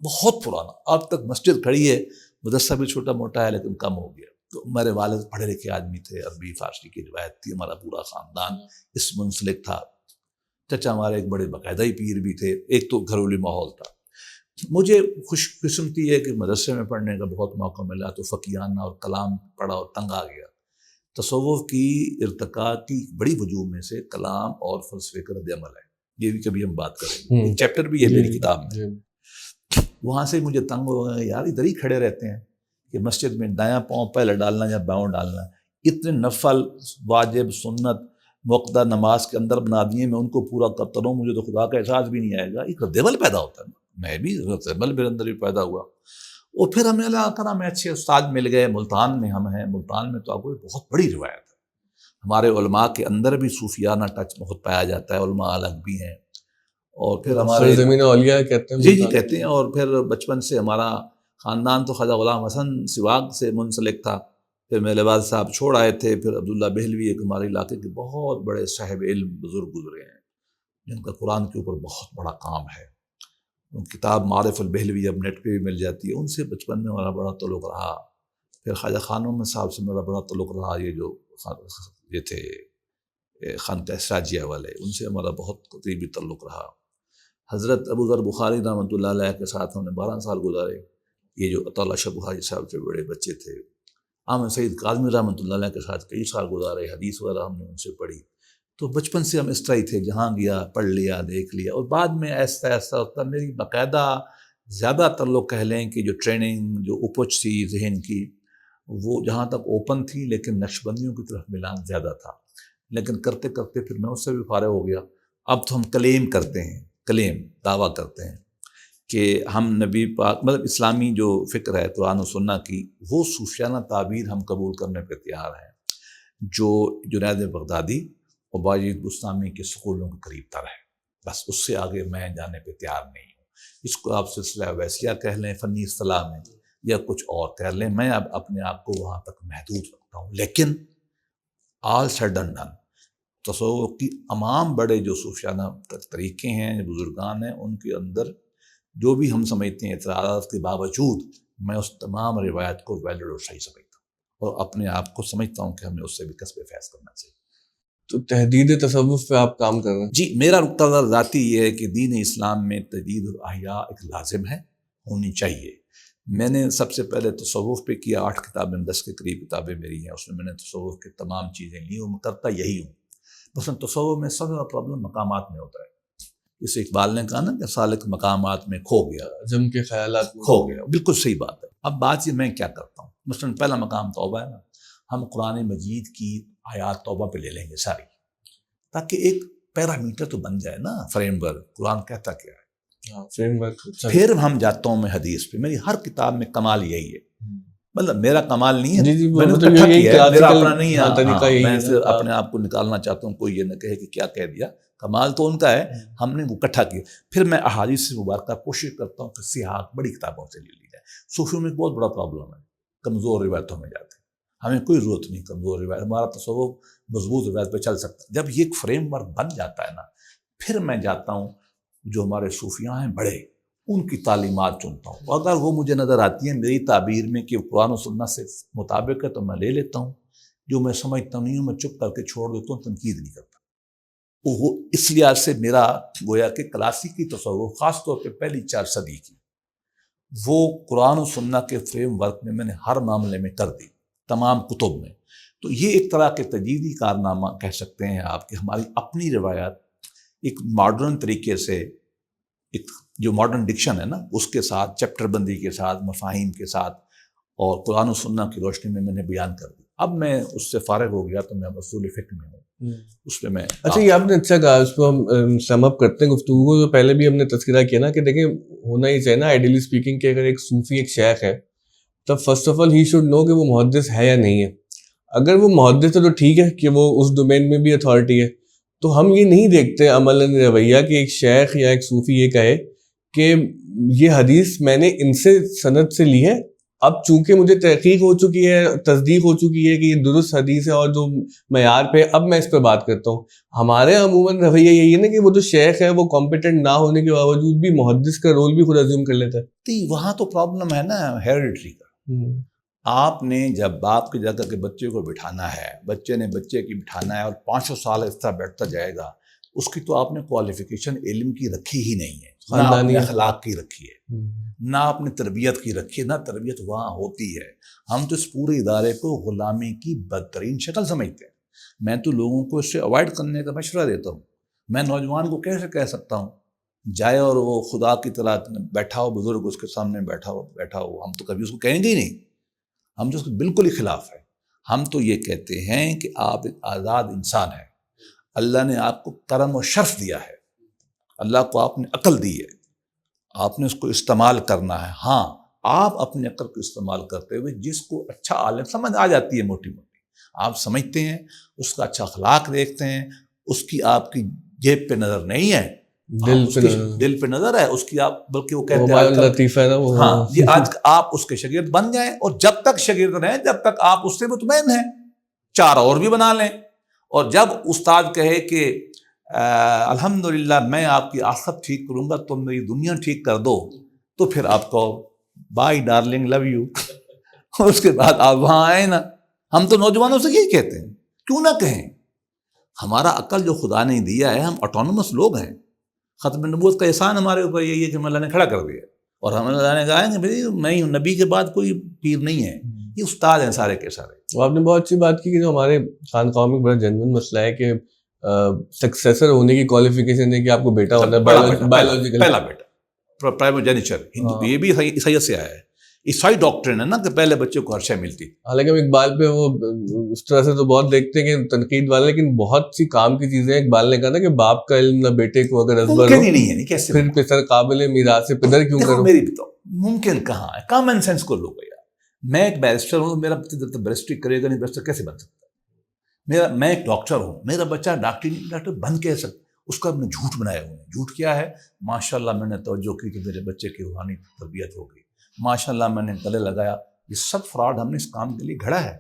بہت پرانا اب تک مسجد کھڑی ہے، مدرسہ بھی چھوٹا موٹا ہے لیکن کم ہو گیا۔ تو ہمارے والد پڑھے لکھے آدمی تھے، عربی فارسی کی روایت تھی، ہمارا پورا خاندان اس منسلک تھا۔ چچا ہمارے ایک بڑے باقاعدہ ہی پیر بھی تھے، ایک تو گھریلو ماحول تھا۔ مجھے خوش قسمتی ہے کہ مدرسے میں پڑھنے کا بہت موقع ملا، تو فقیانہ اور کلام پڑھا اور تنگ آ گیا۔ تصوف کی ارتقاء کی بڑی وجوہ میں سے کلام اور فلسفے کا رد عمل ہے، یہ بھی کبھی ہم بات کریں گے، ایک چیپٹر بھی ہے میری کتاب میں۔ وہاں سے مجھے تنگ ہو گیا، یار ادھر ہی کھڑے رہتے ہیں کہ مسجد میں دایاں پاؤں پہلے ڈالنا یا بائیں ڈالنا، اتنے نفل واجب سنت موقع نماز کے اندر بنا دیے، میں ان کو پورا کرتا رہوں، مجھے تو خدا کا احساس بھی نہیں آئے گا۔ ایک رد عمل پیدا ہوتا ہے، میں بھی رد عمل میرے اندر بھی پیدا ہوا۔ اور پھر ہمیں اللہ کرا میں اچھے استاد مل گئے، ملتان میں ہم ہیں، ملتان میں تو آپ کو بہت بڑی روایت ہے، ہمارے علماء کے اندر بھی صوفیانہ ٹچ بہت پایا جاتا ہے، علماء الگ بھی ہیں، اور پھر ہمارے زمین اولیاء کہتے ہیں، جی کہتے ہیں۔ اور پھر بچپن سے ہمارا خاندان تو خواجہ غلام حسن سواگ سے منسلک تھا، پھر میرے والد صاحب چھوڑ آئے تھے، پھر عبداللہ بہلوی ایک ہمارے علاقے کے بہت بڑے صاحب علم بزرگ گزرے ہیں جن کا قرآن کے اوپر بہت بڑا کام ہے، ان کتاب معارف البہلوی اب نیٹ پہ بھی مل جاتی ہے، ان سے بچپن میں ہمارا بڑا تعلق رہا۔ پھر خواجہ خان محمد صاحب سے میرا بڑا تعلق رہا، یہ جو یہ تھے خانقاہ سراجیہ والے، ان سے ہمارا بہت قریبی تعلق رہا۔ حضرت ابو ذر بخاری رحمۃ اللہ علیہ کے ساتھ ہم نے 12 سال گزارے، یہ جو عطا اللہ شاہ بخاری صاحب سے بڑے بچے تھے۔ احمد سعید کاظمی رحمۃ اللہ علیہ کے ساتھ کئی سال گزارے، حدیث وغیرہ ہم نے ان سے پڑھی۔ تو بچپن سے ہم اس طرح ہی تھے، جہاں گیا پڑھ لیا دیکھ لیا، اور بعد میں ایسا ہوتا میری باقاعدہ زیادہ تر لوگ کہہ لیں کہ جو ٹریننگ جو اپج تھی ذہن کی وہ جہاں تک اوپن تھی، لیکن نقشبندیوں کی طرف ملان زیادہ تھا۔ لیکن کرتے کرتے پھر میں اس سے بھی فارغ ہو گیا. اب تو ہم کلیم کرتے ہیں، دعویٰ کرتے ہیں کہ ہم نبی پاک مطلب اسلامی جو فکر ہے قرآن و سنت کی، وہ صوفیانہ تعبیر ہم قبول کرنے پہ تیار ہیں جو جنید بغدادی اور باجید بستامی کے سکولوں کے قریب تر ہے. بس اس سے آگے میں جانے پہ تیار نہیں ہوں. اس کو آپ سلسلہ ویسیہ کہہ لیں فنی اصطلاح میں، یا کچھ اور کہہ لیں، میں اب اپنے آپ کو وہاں تک محدود رکھتا ہوں. لیکن آل سیڈ اینڈ ڈن، تصوف کی تمام بڑے جو صوفیانہ طریقے ہیں، بزرگان ہیں، ان کے اندر جو بھی ہم سمجھتے ہیں اعتراضات کے باوجود میں اس تمام روایت کو ویلڈ اور صحیح سمجھتا ہوں، اور اپنے آپ کو سمجھتا ہوں کہ ہمیں اس سے بھی کسب فیض کرنا چاہیے. تو تحدید تصوف پہ آپ کام کر رہے ہیں؟ جی، میرا نقطہ نظر ذاتی یہ ہے کہ دین اسلام میں تجدید الاحیاء ایک لازم ہے، ہونی چاہیے. میں نے سب سے پہلے تصوف پہ کیا، 8 کتابیں 10 کے قریب کتابیں میری ہیں، اس میں نے تصوف کی تمام چیزیں لی اور میں کرتا یہی ہوں. مثلا تصوف میں سب سے بڑا پرابلم مقامات میں ہوتا ہے. جسے اقبال نے کہا نا کہ سالک مقامات میں کھو گیا، جم کے خیالات میں کھو گیا. بالکل صحیح بات ہے. اب بات یہ میں کیا کرتا ہوں، مثلا پہلا مقام توبہ ہے نا، ہم قرآن مجید کی آیات توبہ پہ لے لیں گے ساری، تاکہ ایک پیرامیٹر تو بن جائے نا، فریم ورک قرآن کہتا کیا ہے. Frame work. پھر ہم جاتا ہوں میں حدیث پہ. میری ہر کتاب میں کمال یہی ہے، مطلب میرا کمال نہیں ہے، میں نے اکٹھا کیا ہے، میرا اپنا نہیں ہے. میں صرف اپنے آپ کو نکالنا چاہتا ہوں، کوئی یہ نہ کہے کہ کیا کہہ دیا. کمال تو ان کا ہے، ہم نے وہ اکٹھا کیا. پھر میں احادیث سے مبارکہ کوشش کرتا ہوں کہ سیاق بڑی کتابوں سے لے لی جائے. صوفیوں میں ایک بہت بڑا پرابلم ہے، کمزور روایتوں میں جاتے ہیں. ہمیں کوئی ضرورت نہیں کمزور روایت، ہمارا تصوف مضبوط روایت پہ چل سکتا ہے. جب یہ ایک فریم ورک بن جاتا ہے نا، پھر میں جاتا ہوں جو ہمارے صوفیاں ہیں بڑے، ان کی تعلیمات چنتا ہوں. اگر وہ مجھے نظر آتی ہیں میری تعبیر میں کہ قرآن و سنت سے مطابق ہے تو میں لے لیتا ہوں. جو میں سمجھتا نہیں ہوں میں چپ کر کے چھوڑ دیتا ہوں، تنقید نہیں کرتا. وہ اس لحاظ سے میرا گویا کہ کلاسیکی تصوف، خاص طور پہ پہلی 4 صدی کی، وہ قرآن و سنت کے فریم ورک میں نے ہر معاملے میں کر دی، تمام کتب میں. تو یہ ایک طرح کے تجدیدی کارنامہ کہہ سکتے ہیں آپ کہ ہماری اپنی روایات ایک ماڈرن طریقے سے، ایک جو ماڈرن ڈکشن ہے نا اس کے ساتھ، چیپٹر بندی کے ساتھ، مفاہیم کے ساتھ، اور قرآن و سنت کی روشنی میں نے بیان کر دی. اب میں اس سے فارغ ہو گیا تو میں اصول فقہ میں ہوں، اس پہ میں. اچھا، یہ آپ نے اچھا کہا. اس کو ہم سم اپ کرتے ہیں گفتگو کو. جو پہلے بھی ہم نے تذکرہ کیا نا کہ دیکھیں ہونا ہی چاہیے نا آئیڈیلی اسپیکنگ کہ اگر ایک صوفی ایک شیخ ہے تب first of all he should know کہ وہ محدث ہے یا نہیں ہے. اگر وہ محدث ہے تو ٹھیک ہے کہ وہ اس ڈومین میں بھی اتھارٹی ہے. تو ہم یہ نہیں دیکھتے عملاً رویہ کہ ایک شیخ یا ایک صوفی یہ کہے کہ یہ حدیث میں نے ان سے سند سے لی ہے، اب چونکہ مجھے تحقیق ہو چکی ہے، تصدیق ہو چکی ہے کہ یہ درست حدیث ہے اور جو معیار پہ، اب میں اس پہ بات کرتا ہوں. ہمارے عموماً رویہ یہی ہے نا کہ وہ جو شیخ ہے وہ کمپیٹنٹ نہ ہونے کے باوجود بھی محدث کا رول بھی خود ازیوم کر لیتا ہے. وہاں تو پرابلم ہے نا ہیریڈیٹری کا. آپ نے جب باپ کی جگہ کے بچے کو بٹھانا ہے، بچے نے بچے کی بٹھانا ہے اور 500 سال اس طرح بیٹھتا جائے گا، اس کی تو آپ نے کوالیفیکیشن علم کی رکھی ہی نہیں ہے، نہ آپ نے اخلاق کی رکھی ہے، نہ آپ نے تربیت کی رکھی ہے. نہ تربیت وہاں ہوتی ہے. ہم تو اس پورے ادارے کو غلامی کی بدترین شکل سمجھتے ہیں. میں تو لوگوں کو اس سے اوائڈ کرنے کا مشورہ دیتا ہوں. میں نوجوان کو کیسے کہہ سکتا ہوں جائے اور وہ خدا کی طرح بیٹھا ہو، بزرگ اس کے سامنے بیٹھا ہو. ہم تو کبھی اس کو کہیں گے ہی نہیں، ہم تو اس کے بالکل ہی خلاف ہے. ہم تو یہ کہتے ہیں کہ آپ ایک آزاد انسان ہیں، اللہ نے آپ کو کرم و شرف دیا ہے، اللہ کو آپ نے عقل دی ہے، آپ نے اس کو استعمال کرنا ہے. ہاں، آپ اپنے عقل کو استعمال کرتے ہوئے جس کو اچھا عالم سمجھ آ جاتی ہے، موٹی موٹی آپ سمجھتے ہیں، اس کا اچھا اخلاق دیکھتے ہیں، اس کی آپ کی جیب پہ نظر نہیں ہے، دل پہ نظر ہے اس کی. آپ بلکہ وہ کہتے ہیں ہاں یہ آج آپ اس کے شاگرد بن جائیں، اور جب تک شاگرد رہیں جب تک آپ اس سے مطمئن ہیں، 4 اور بھی بنا لیں. اور جب استاد کہے کہ الحمدللہ میں آپ کی آخرت ٹھیک کروں گا، تم میری دنیا ٹھیک کر دو، تو پھر آپ کو بائی ڈارلنگ لو یو. اس کے بعد آپ وہاں آئے نا. ہم تو نوجوانوں سے یہی کہتے ہیں، کیوں نہ کہیں. ہمارا عقل جو خدا نے دیا ہے، ہم آٹونومس لوگ ہیں. ختم نبوت کا احسان ہمارے اوپر یہی ہے کہ اللہ نے کھڑا کر دیا، اور ہم اللہ نے کہا کہ بھائی میں ہوں، نبی کے بعد کوئی پیر نہیں ہے، یہ استاد ہیں سارے کے سارے. آپ نے بہت اچھی بات کی کہ جو ہمارے خانقاہ میں بڑا جنون مسئلہ ہے کہ سکسیسر ہونے کی کوالیفیکیشن ہے کہ آپ کو بیٹا ہونا ہے، پہلا بیٹا، پرائموجینیچر. یہ بھی عیسائیت سے آیا ہے عیسائی ڈاکٹرن ہے نا کہ پہلے بچے کو ہر شے ملتی. حالانکہ ہم اقبال پہ وہ اس طرح سے تو بہت دیکھتے ہیں کہ تنقید والے، لیکن بہت سی کام کی چیزیں اقبال نے کہا تھا کہ باپ کا علم نہ بیٹے کو اگر ازبر ہو ممکن ہی نہیں ہے. کیسے پھر پسر قابل میراث پدر کیوں کرو. میری بتاؤ ممکن کہاں ہے؟ کامن سینس کو لو گیا. میں ایک بیرسٹر ہوں، میرا بچہ بیرسٹری کرے گا نہیں، بیرسٹر کیسے بن سکتا ہے؟ میں ایک ڈاکٹر ہوں، میرا بچہ ڈاکٹر بن کیسے سکتا؟ اس کا میں جھوٹ بنایا ہوا ہے. جھوٹ کیا ہے؟ ماشاء اللہ میں نے توجہ کی کہ میرے بچے کی روحانی تربیت ہو گئی، ماشاء اللہ میں نے گلے لگایا. یہ سب فراڈ ہم نے اس کام کے لیے گھڑا ہے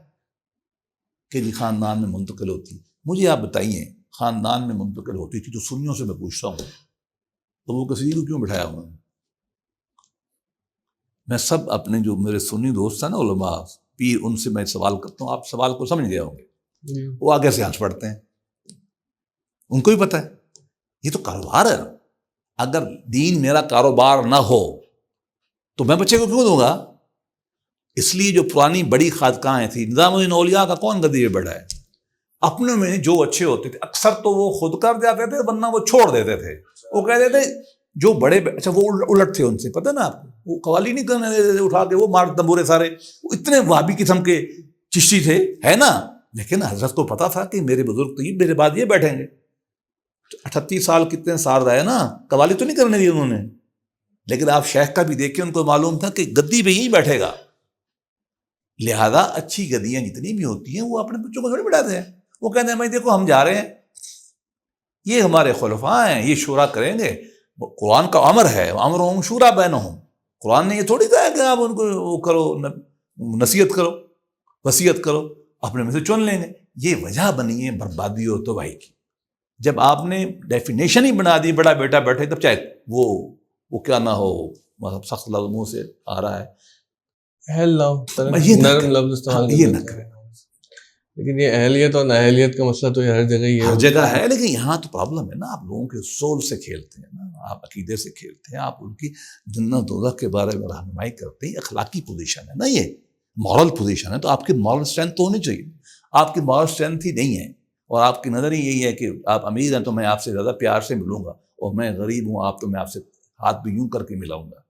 کہ جی خاندان میں منتقل ہوتی. مجھے آپ بتائیے خاندان میں منتقل ہوتی تھی تو سنیوں سے میں پوچھتا ہوں تو وہ کسی کو کیوں بٹھایا ہوا ہے؟ میں سب اپنے جو میرے سنی دوست ہیں نا علماء پیر، ان سے میں سوال کرتا ہوں، آپ سوال کو سمجھ گئے ہوں گے. وہ آگے سے ہنس پڑتے ہیں، ان کو بھی پتہ ہے یہ تو کاروبار ہے. اگر دین میرا کاروبار نہ ہو تو میں بچے کو کیوں دوں گا؟ اس لیے جو پرانی بڑی خانقاہیں تھیں، نظام الدین اولیاء کا کون گدی پہ بیٹھا ہے؟ اپنے میں جو اچھے ہوتے تھے اکثر تو وہ خود کر جاتے تھے، ورنہ وہ چھوڑ دیتے تھے. وہ کہتے تھے جو بڑے، اچھا وہ الٹ تھے ان سے، پتہ نا آپ کو، وہ قوالی نہیں کرنے دیتے تھے، اٹھا کے وہ مار تمبورے سارے. وہ اتنے وہابی قسم کے چشتی تھے، ہے نا. لیکن حضرت کو پتا تھا کہ میرے بزرگ تو یہ میرے بعد یہ بیٹھیں گے. 38 سال کتنے سال رہے نا، قوالی تو نہیں کرنے دی انہوں نے. لیکن آپ شیخ کا بھی دیکھیں، ان کو معلوم تھا کہ گدی پہ یہی بیٹھے گا. لہذا اچھی گدیاں جتنی بھی ہوتی ہیں وہ اپنے بچوں کو تھوڑی بٹھاتے ہیں. وہ کہتے ہیں بھائی دیکھو ہم جا رہے ہیں، یہ ہمارے خلفاء ہیں، یہ شورا کریں گے. قرآن کا امر ہے، امرہم شورا بینہم. قرآن نے یہ تھوڑی کہا کہ آپ ان کو وہ کرو، نصیحت کرو، وصیت کرو، اپنے میں سے چن لیں گے. یہ وجہ بنی ہے بربادی اور تباہی کی. جب آپ نے ڈیفینیشن ہی بنا دی بڑا بیٹا بیٹھے، تب چاہے وہ کیا نہ ہو، مطلب سخت لفظ منہ سے آ رہا ہے، نرم لفظ استعمال کریں. لیکن یہ اہلیت اور نااہلیت کا مسئلہ تو یہ ہر جگہ ہی ہے، ہر جگہ ہے. لیکن یہاں تو پرابلم ہے نا، آپ لوگوں کے سول سے کھیلتے ہیں نا، آپ عقیدے سے کھیلتے ہیں، آپ ان کی جنت دوزخ کے بارے میں رہنمائی کرتے ہیں. اخلاقی پوزیشن ہے نا، یہ مورل پوزیشن ہے. تو آپ کی مورل اسٹرینتھ تو ہونی چاہیے. آپ کی مورل اسٹرینتھ ہی نہیں ہے، اور آپ کی نظر ہی یہی ہے کہ آپ امیر ہیں تو میں آپ سے زیادہ پیار سے ملوں گا، اور میں غریب ہوں آپ تو میں آپ سے ہاتھ بھی یوں کر کے ملاؤں گا.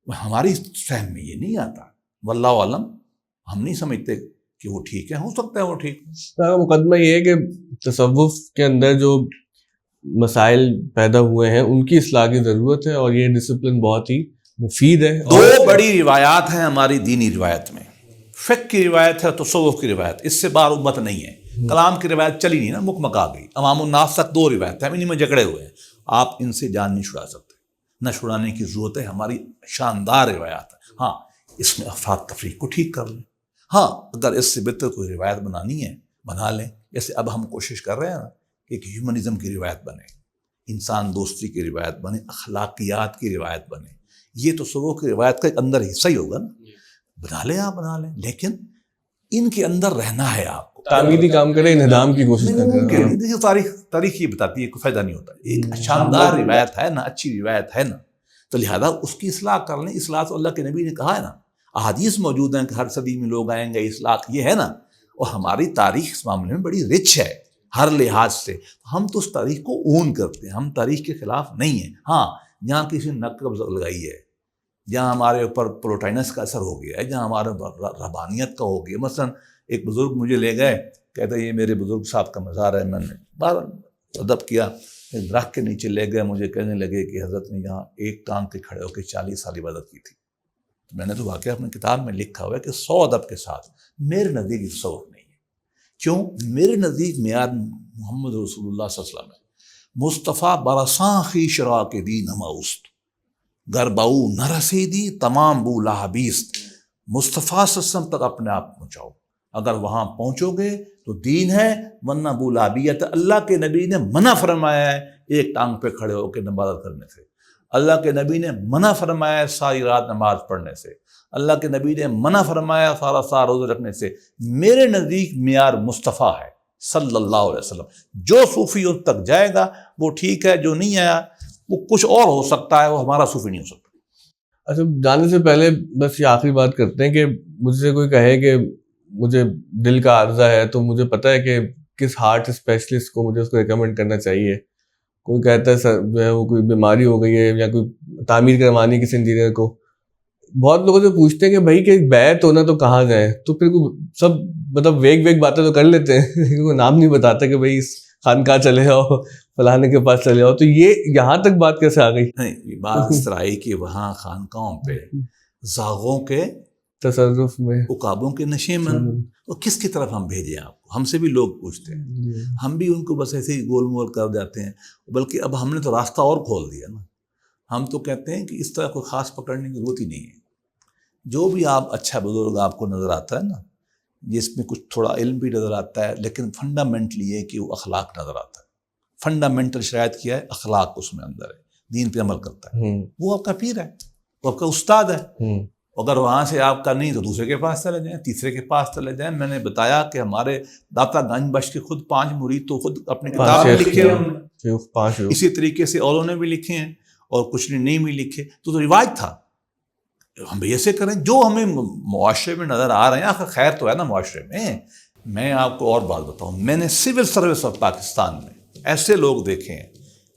ہماری فہم میں یہ نہیں آتا. واللہ عالم، ہم نہیں سمجھتے کہ وہ ٹھیک ہے. ہو سکتا ہے وہ ٹھیک. مقدمہ یہ ہے کہ تصوف کے اندر جو مسائل پیدا ہوئے ہیں ان کی اصلاح کی ضرورت ہے، اور یہ ڈسپلن بہت ہی مفید ہے. دو بڑی روایات ہیں ہماری دینی روایت میں، فقہ کی روایت ہے، تصوف کی روایت. اس سے باہر امت نہیں ہے. کلام کی روایت چلی نہیں نا، مکمک آ گئی. عوام الناس تک 2 روایت ہیں، انہیں میں جکڑے ہوئے ہیں. آپ ان سے جان نہیں چھڑا سکتے، نہ چھڑانے کی ضرورت ہے. ہماری شاندار روایات ہے. ہاں اس میں افراد تفریق کو ٹھیک کر لیں. ہاں اگر اس سے بہتر کوئی روایت بنانی ہے بنا لیں. جیسے اب ہم کوشش کر رہے ہیں نا کہ ایک ہیومنزم کی روایت بنے، انسان دوستی کی روایت بنے، اخلاقیات کی روایت بنے. یہ تو تصوف کی روایت کا ایک اندر حصہ ہی ہوگا نا. بنا لیں آپ، بنا لیں، لیکن ان کے اندر رہنا ہے. آپ کو تعمیری کام کریں، انہدام کی کوشش کریں. دیکھیے تاریخ یہ بتاتی ہے، کوئی فائدہ نہیں ہوتا. ایک شاندار روایت ہے نا، اچھی روایت ہے نا، تو لہذا اس کی اصلاح کر لیں. اصلاح تو اللہ کے نبی نے کہا ہے نا، احادیث موجود ہیں کہ ہر صدی میں لوگ آئیں گے، اصلاح یہ ہے نا. اور ہماری تاریخ اس معاملے میں بڑی رچ ہے ہر لحاظ سے. ہم تو اس تاریخ کو اون کرتے ہیں، ہم تاریخ کے خلاف نہیں ہیں. ہاں جہاں کسی نے نقب لگائی ہے، جہاں ہمارے اوپر پلوٹائنس کا اثر ہو گیا ہے، جہاں ہمارے اوپر ربانیت کا ہو گیا. مثلا ایک بزرگ مجھے لے گئے، کہتے یہ میرے بزرگ صاحب کا مزار ہے. میں نے بار ادب کیا، ایک درخت کے نیچے لے گئے، مجھے کہنے لگے کہ حضرت نے یہاں ایک ٹانگ کے کھڑے ہو کے 40 سال عبادت کی تھی. میں نے تو واقعہ اپنی کتاب میں لکھا ہوا ہے کہ 100 ادب کے ساتھ. میرے نزدیک تصوف نہیں ہے. کیوں؟ میرے نزدیک معیار محمد رسول اللہ صلی اللہ علیہ وسلم ہے. مصطفیٰ برساں خیش را کے دین ہماؤست، گر باؤ نہ رسیدی تمام بو لاہبیست. مصطفیٰ صلی اللہ علیہ وسلم تک اپنے آپ پہنچاؤ. اگر وہاں پہنچو گے تو دین ہے، ورنہ بو لابیت. اللہ کے نبی نے منع فرمایا ہے ایک ٹانگ پہ کھڑے ہو کے عبادت کرنے سے. اللہ کے نبی نے منع فرمایا ساری رات نماز پڑھنے سے. اللہ کے نبی نے منع فرمایا سارا سال روزے رکھنے سے. میرے نزدیک معیار مصطفیٰ ہے صلی اللہ علیہ وسلم. جو صوفی ان تک جائے گا وہ ٹھیک ہے، جو نہیں آیا وہ کچھ اور ہو سکتا ہے، وہ ہمارا صوفی نہیں ہو سکتا. اچھا، جانے سے پہلے بس یہ آخری بات کرتے ہیں کہ مجھ سے کوئی کہے کہ مجھے دل کا عارضہ ہے تو مجھے پتہ ہے کہ کس ہارٹ اسپیشلسٹ کو مجھے اس کو ریکمینڈ کرنا چاہیے. کوئی کہتا ہے جو ہے وہ کوئی بیماری ہو گئی ہے یا کوئی تعمیر کروانی کسی انجینئر کو. بہت لوگوں سے پوچھتے ہیں کہ بھائی کہ بیعت ہونا تو کہاں جائیں, تو پھر سب مطلب ویگ باتیں تو کر لیتے ہیں لیکن وہ نام نہیں بتاتا کہ بھائی اس خانقاہ چلے جاؤ, فلانے کے پاس چلے جاؤ. تو یہ یہاں تک بات کیسے آ گئی؟ نہیں, بات اس طرح آئی کہ وہاں خانقاہوں پہ زاغوں کے تصرف میں, عقابوں کے نشے میں, اور کس کی طرف ہم بھیجیں آپ کو؟ ہم سے بھی لوگ پوچھتے ہیں, ہم بھی ان کو بس ایسے ہی گول مول کر جاتے ہیں. بلکہ اب ہم نے تو راستہ اور کھول دیا نا. ہم تو کہتے ہیں کہ اس طرح کوئی خاص پکڑنے کی ضرورت ہی نہیں ہے. جو بھی آپ اچھا بزرگ آپ کو نظر آتا ہے نا, جس میں کچھ تھوڑا علم بھی نظر آتا ہے, لیکن فنڈامنٹلی یہ کہ وہ اخلاق نظر آتا ہے. فنڈامنٹل شاید کیا ہے, اخلاق اس میں اندر ہے, دین پہ عمل کرتا ہے, وہ آپ کا پیر ہے, وہ آپ کا استاد ہے. اگر وہاں سے آپ کا نہیں تو دوسرے کے پاس چلے جائیں, تیسرے کے پاس چلے جائیں. میں نے بتایا کہ ہمارے داتا گنج بخش کے خود 5 مرید تو خود اپنے کتاب میں لکھے ہیں, اسی طریقے سے اوروں نے بھی لکھے ہیں, اور کچھ نے نہیں بھی لکھے. تو رواج تھا, ہم بھی ایسے کریں جو ہمیں معاشرے میں نظر آ رہے ہیں. آخر خیر تو ہے نا معاشرے میں. میں آپ کو اور بات بتاؤں, میں نے سول سروس آف پاکستان میں ایسے لوگ دیکھے ہیں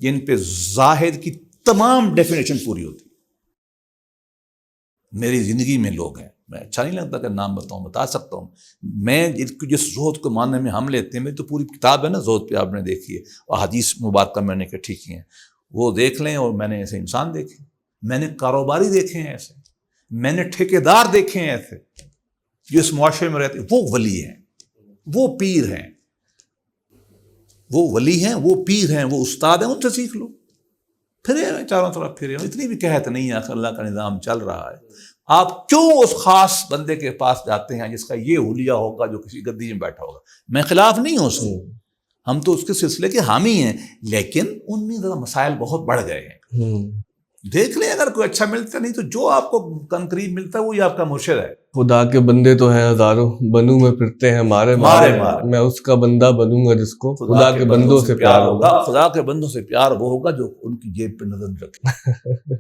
جن پہ زاہد کی تمام ڈیفینیشن پوری ہوتی. میری زندگی میں لوگ ہیں, میں اچھا نہیں لگتا کہ نام بتاؤں, بتا سکتا ہوں. میں جس زہد کو ماننے میں ہم لیتے ہیں, میری تو پوری کتاب ہے نا زہد پہ, آپ نے دیکھی ہے, اور حدیث مبارکہ میں نے اکٹھی کی ہیں, وہ دیکھ لیں. اور میں نے ایسے انسان دیکھے, میں نے کاروباری دیکھے ہیں ایسے, میں نے ٹھیکیدار دیکھے ہیں ایسے جو اس معاشرے میں رہتے ہیں. وہ ولی ہیں, وہ پیر ہیں, وہ ولی ہیں, وہ پیر ہیں, وہ استاد ہیں, ان سے سیکھ لو. پھرے ہیں چاروں طرف پھرے ہیں, اتنی بھی قحط نہیں ہے, اللہ کا نظام چل رہا ہے. آپ کیوں اس خاص بندے کے پاس جاتے ہیں جس کا یہ حلیہ ہوگا, جو کسی گدی میں بیٹھا ہوگا؟ میں خلاف نہیں ہوں اس کے, ہم تو اس کے سلسلے کے حامی ہیں, لیکن ان میں ذرا مسائل بہت بڑھ گئے ہیں. دیکھ لیں, اگر کوئی اچھا ملتا نہیں تو جو آپ کو قریب ملتا ہے وہی آپ کا مرشد ہے. خدا کے بندے تو ہیں ہزاروں, بنوں میں پھرتے ہیں مارے مارے, میں اس کا بندہ بنوں گا جس کو خدا کے بندوں سے پیار ہوگا. خدا کے بندوں سے پیار وہ ہوگا جو ان کی جیب پہ نظر رکھے.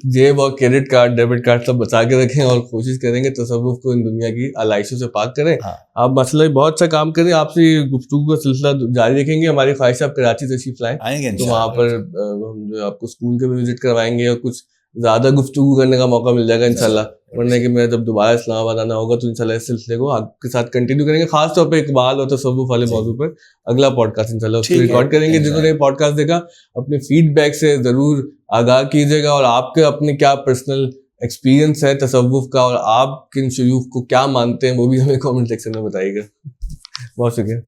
جیب اور کریڈٹ کارڈ, ڈیبٹ کارڈ سب بچا کے رکھیں, اور کوشش کریں گے تصوف کو ان دنیا کی علائشوں سے پاک کریں. آپ مسئلہ بہت اچھا کام کریں. آپ سے گفتگو کا سلسلہ جاری رکھیں گے. ہماری خواہش ہے آپ کراچی تشریف لائیں, آئیں گے تو وہاں پر ہم آپ کو اسکول کے بھی وزٹ کروائیں گے, اور کچھ زیادہ گفتگو کرنے کا موقع مل جائے گا انشاءاللہ. ورنہ کہ میں جب دوبارہ اسلام آباد آنا ہوگا تو انشاءاللہ اس سلسلے کو آپ کے ساتھ کنٹینیو کریں گے, خاص طور پہ اقبال اور تصوف والے موضوع پر اگلا پوڈ کاسٹ انشاءاللہ اس کو ریکارڈ کریں گے. جنہوں نے پوڈ کاسٹ دیکھا اپنے فیڈ بیک سے ضرور آگاہ کیجیے گا, اور آپ کے اپنے کیا پرسنل ایکسپیرینس ہے تصوف کا, اور آپ کن شیوخ کو کیا مانتے ہیں وہ بھی ہمیں کامنٹ سیکشن میں بتائیے گا. بہت شکریہ.